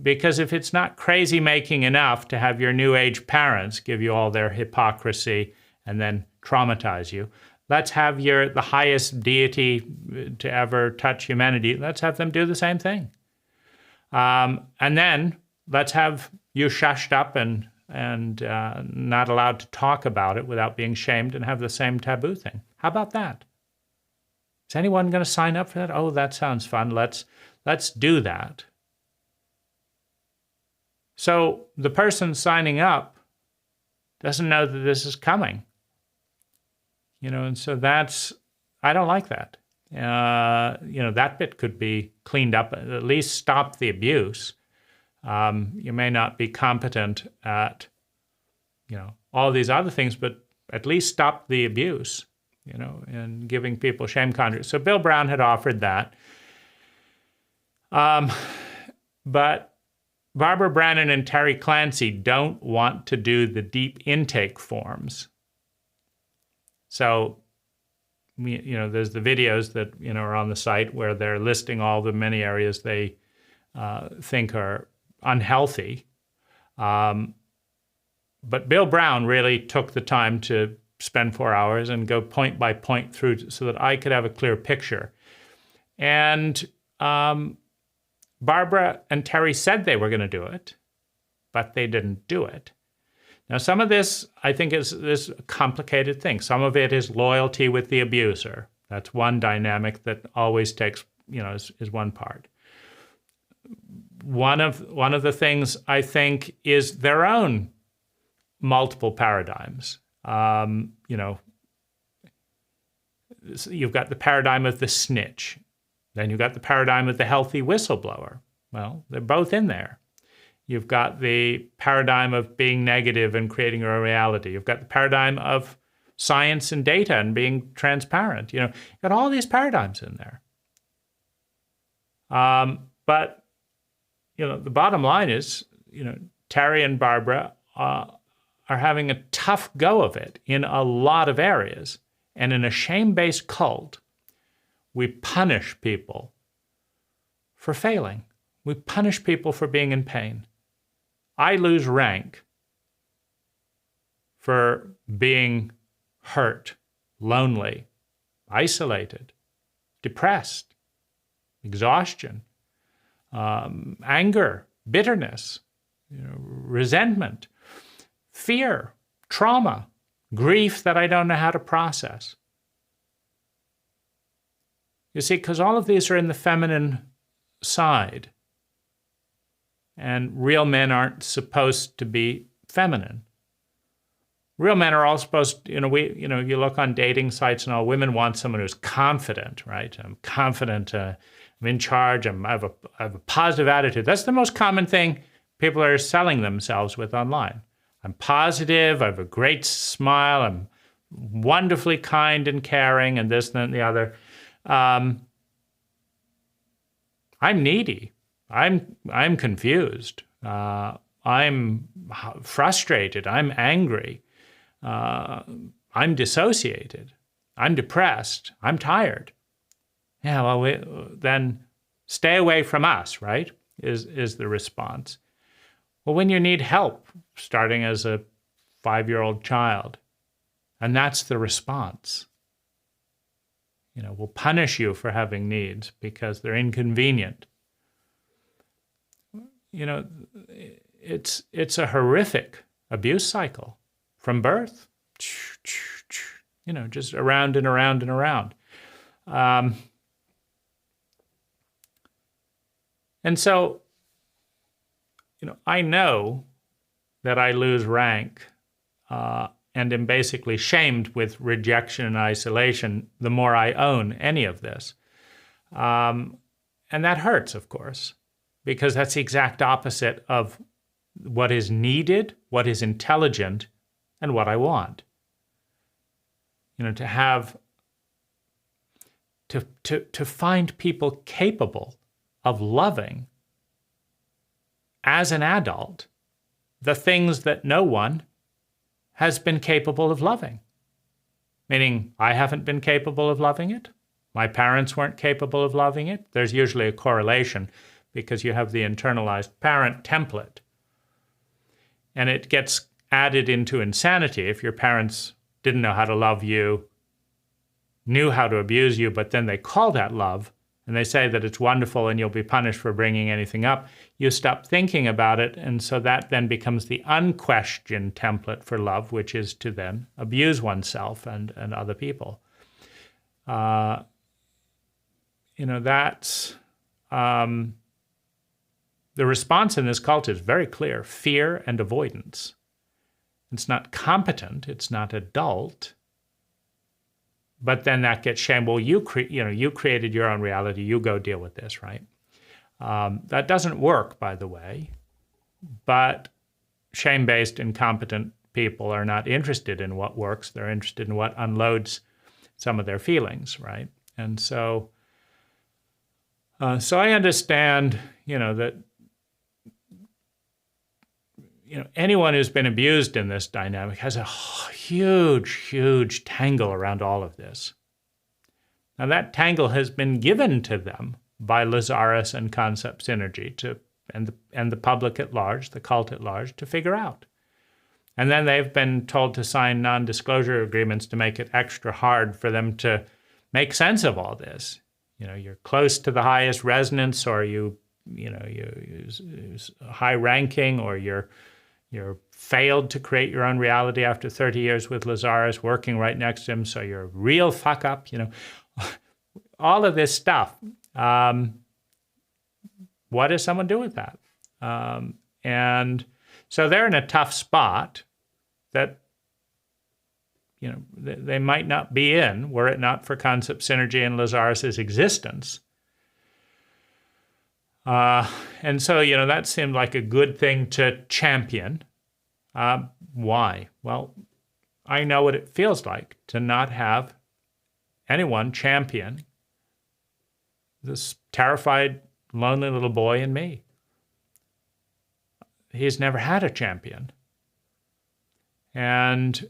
Because if it's not crazy making enough to have your New Age parents give you all their hypocrisy and then traumatize you, let's have the highest deity to ever touch humanity, let's have them do the same thing. And then let's have you shushed up and not allowed to talk about it without being shamed and have the same taboo thing. How about that? Is anyone going to sign up for that? Oh, that sounds fun. Let's do that. So the person signing up doesn't know that this is coming. You know, and so I don't like that. You know, that bit could be cleaned up, at least stop the abuse. You may not be competent at, you know, all these other things, but at least stop the abuse, you know, and giving people shame contracts. So Bill Brown had offered that. But Barbara Brannon and Terry Clancy don't want to do the deep intake forms. So, you know, there's the videos that, you know, are on the site where they're listing all the many areas they think are unhealthy. But Bill Brown really took the time to spend 4 hours and go point by point through so that I could have a clear picture. And Barbara and Terry said they were going to do it, but they didn't do it. Now, some of this, I think, is a complicated thing. Some of it is loyalty with the abuser. That's one dynamic that always takes, you know, is one part. One of the things, I think, is their own multiple paradigms. You know, you've got the paradigm of the snitch. Then you've got the paradigm of the healthy whistleblower. Well, they're both in there. You've got the paradigm of being negative and creating your own reality. You've got the paradigm of science and data and being transparent. You got all these paradigms in there. But the bottom line is, Terry and Barbara are having a tough go of it in a lot of areas. And in a shame-based cult, we punish people for failing. We punish people for being in pain. I lose rank for being hurt, lonely, isolated, depressed, exhaustion, anger, bitterness, resentment, fear, trauma, grief that I don't know how to process. You see, because all of these are in the feminine side. And real men aren't supposed to be feminine. Real men are all supposed to, you look on dating sites and all, women want someone who's confident, right? I'm confident, I'm in charge, I have a positive attitude. That's the most common thing people are selling themselves with online. I'm positive, I have a great smile, I'm wonderfully kind and caring, and this and the other. I'm needy. I'm confused. I'm frustrated. I'm angry. I'm dissociated. I'm depressed. I'm tired. Yeah, well, then stay away from us, right? Is the response. Well, when you need help, starting as a 5-year-old child, and that's the response. We'll punish you for having needs because they're inconvenient. It's a horrific abuse cycle from birth, just around and around and around. And so, I know that I lose rank and am basically shamed with rejection and isolation the more I own any of this. And that hurts, of course, because that's the exact opposite of what is needed, what is intelligent, and what I want. To find people capable of loving as an adult the things that no one has been capable of loving. Meaning, I haven't been capable of loving it. My parents weren't capable of loving it. There's usually a correlation because you have the internalized parent template. And it gets added into insanity if your parents didn't know how to love you, knew how to abuse you, but then they call that love, and they say that it's wonderful and you'll be punished for bringing anything up. You stop thinking about it, and so that then becomes the unquestioned template for love, which is to then abuse oneself and other people. That's... the response in this cult is very clear: fear and avoidance. It's not competent, it's not adult, but then that gets shamed. Well, you created your own reality, you go deal with this, right? That doesn't work, by the way, but shame-based, incompetent people are not interested in what works, they're interested in what unloads some of their feelings, right? And so I understand, that anyone who's been abused in this dynamic has a huge, huge tangle around all of this. Now that tangle has been given to them by Lazaris and concept synergy and the public at large, the cult at large, to figure out. And then they've been told to sign non-disclosure agreements to make it extra hard for them to make sense of all this. You're close to the highest resonance, or you're high ranking, or you're failed to create your own reality after 30 years with Lazaris working right next to him, so you're a real fuck up, all of this stuff. What does someone do with that? And so they're in a tough spot that they might not be in were it not for concept synergy and Lazaris's existence. And so, that seemed like a good thing to champion. Why? Well, I know what it feels like to not have anyone champion this terrified, lonely little boy in me. He's never had a champion. And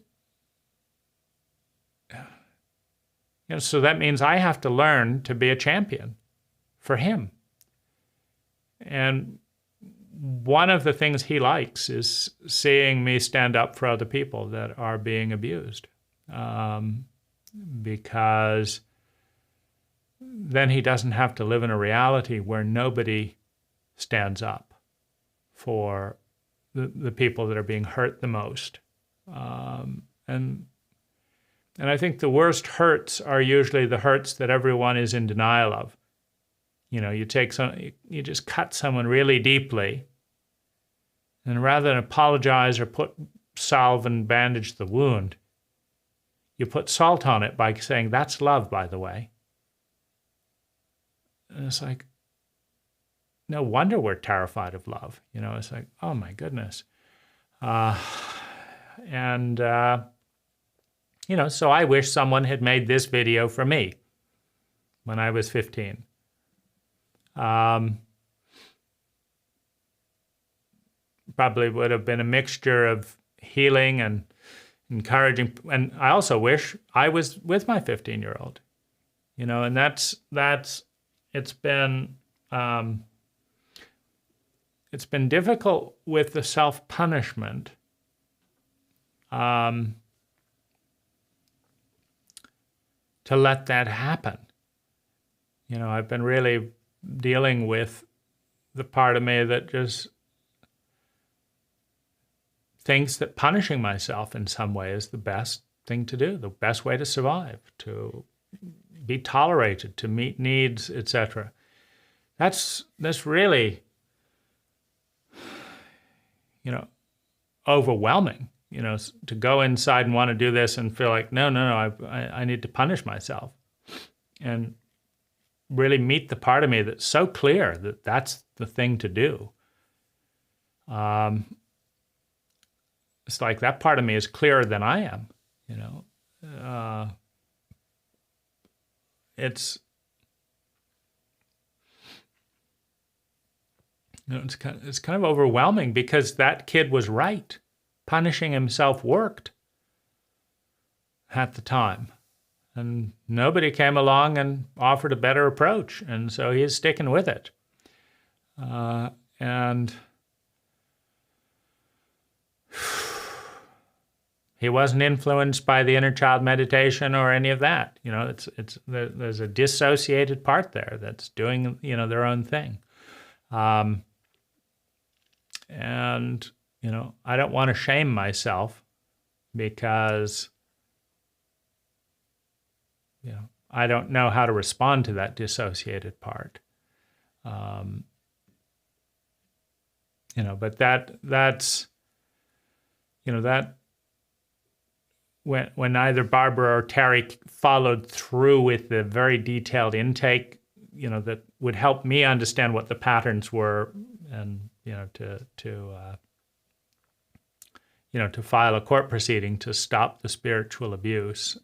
so that means I have to learn to be a champion for him. And one of the things he likes is seeing me stand up for other people that are being abused. Because then he doesn't have to live in a reality where nobody stands up for the people that are being hurt the most. And I think the worst hurts are usually the hurts that everyone is in denial of. You just cut someone really deeply, and rather than apologize or put salve and bandage the wound, you put salt on it by saying, "That's love, by the way." And it's like, no wonder we're terrified of love. It's like, oh my goodness. So I wish someone had made this video for me when I was 15. Probably would have been a mixture of healing and encouraging. And I also wish I was with my 15-year-old, and it's been difficult with the self-punishment. To let that happen. I've been really dealing with the part of me that just thinks that punishing myself in some way is the best thing to do, the best way to survive, to be tolerated, to meet needs, etc. That's really, overwhelming. To go inside and want to do this and feel like, no, I need to punish myself. And really meet the part of me that's so clear that that's the thing to do. It's like that part of me is clearer than I am, It's it's kind of overwhelming because that kid was right. Punishing himself worked at the time. And nobody came along and offered a better approach. And so he's sticking with it. And he wasn't influenced by the inner child meditation or any of that. There's a dissociated part there that's doing, their own thing. And I don't want to shame myself because, I don't know how to respond to that dissociated part. But that's that when either Barbara or Terry followed through with the very detailed intake, that would help me understand what the patterns were and, to file a court proceeding to stop the spiritual abuse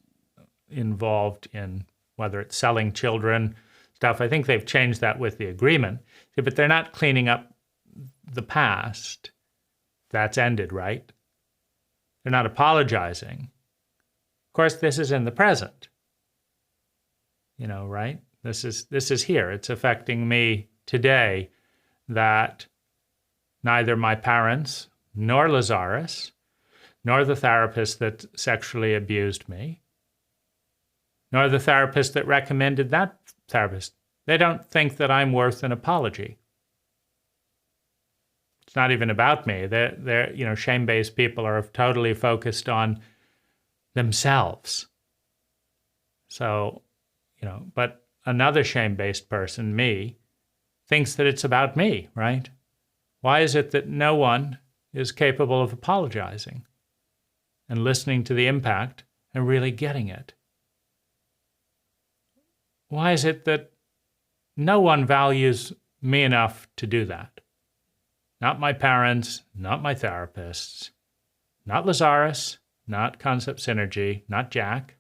involved in whether it's selling children stuff. I think they've changed that with the agreement, but they're not cleaning up the past. That's ended, right? They're not apologizing. Of course, this is in the present, right? This is here. It's affecting me today that neither my parents nor Lazaris nor the therapist that sexually abused me nor the therapist that recommended that therapist, they don't think that I'm worth an apology. It's not even about me. They're shame-based people are totally focused on themselves. So, but another shame-based person, me, thinks that it's about me, right? Why is it that no one is capable of apologizing and listening to the impact and really getting it? Why is it that no one values me enough to do that? Not my parents, not my therapists, not Lazaris, not concept synergy, not Jach,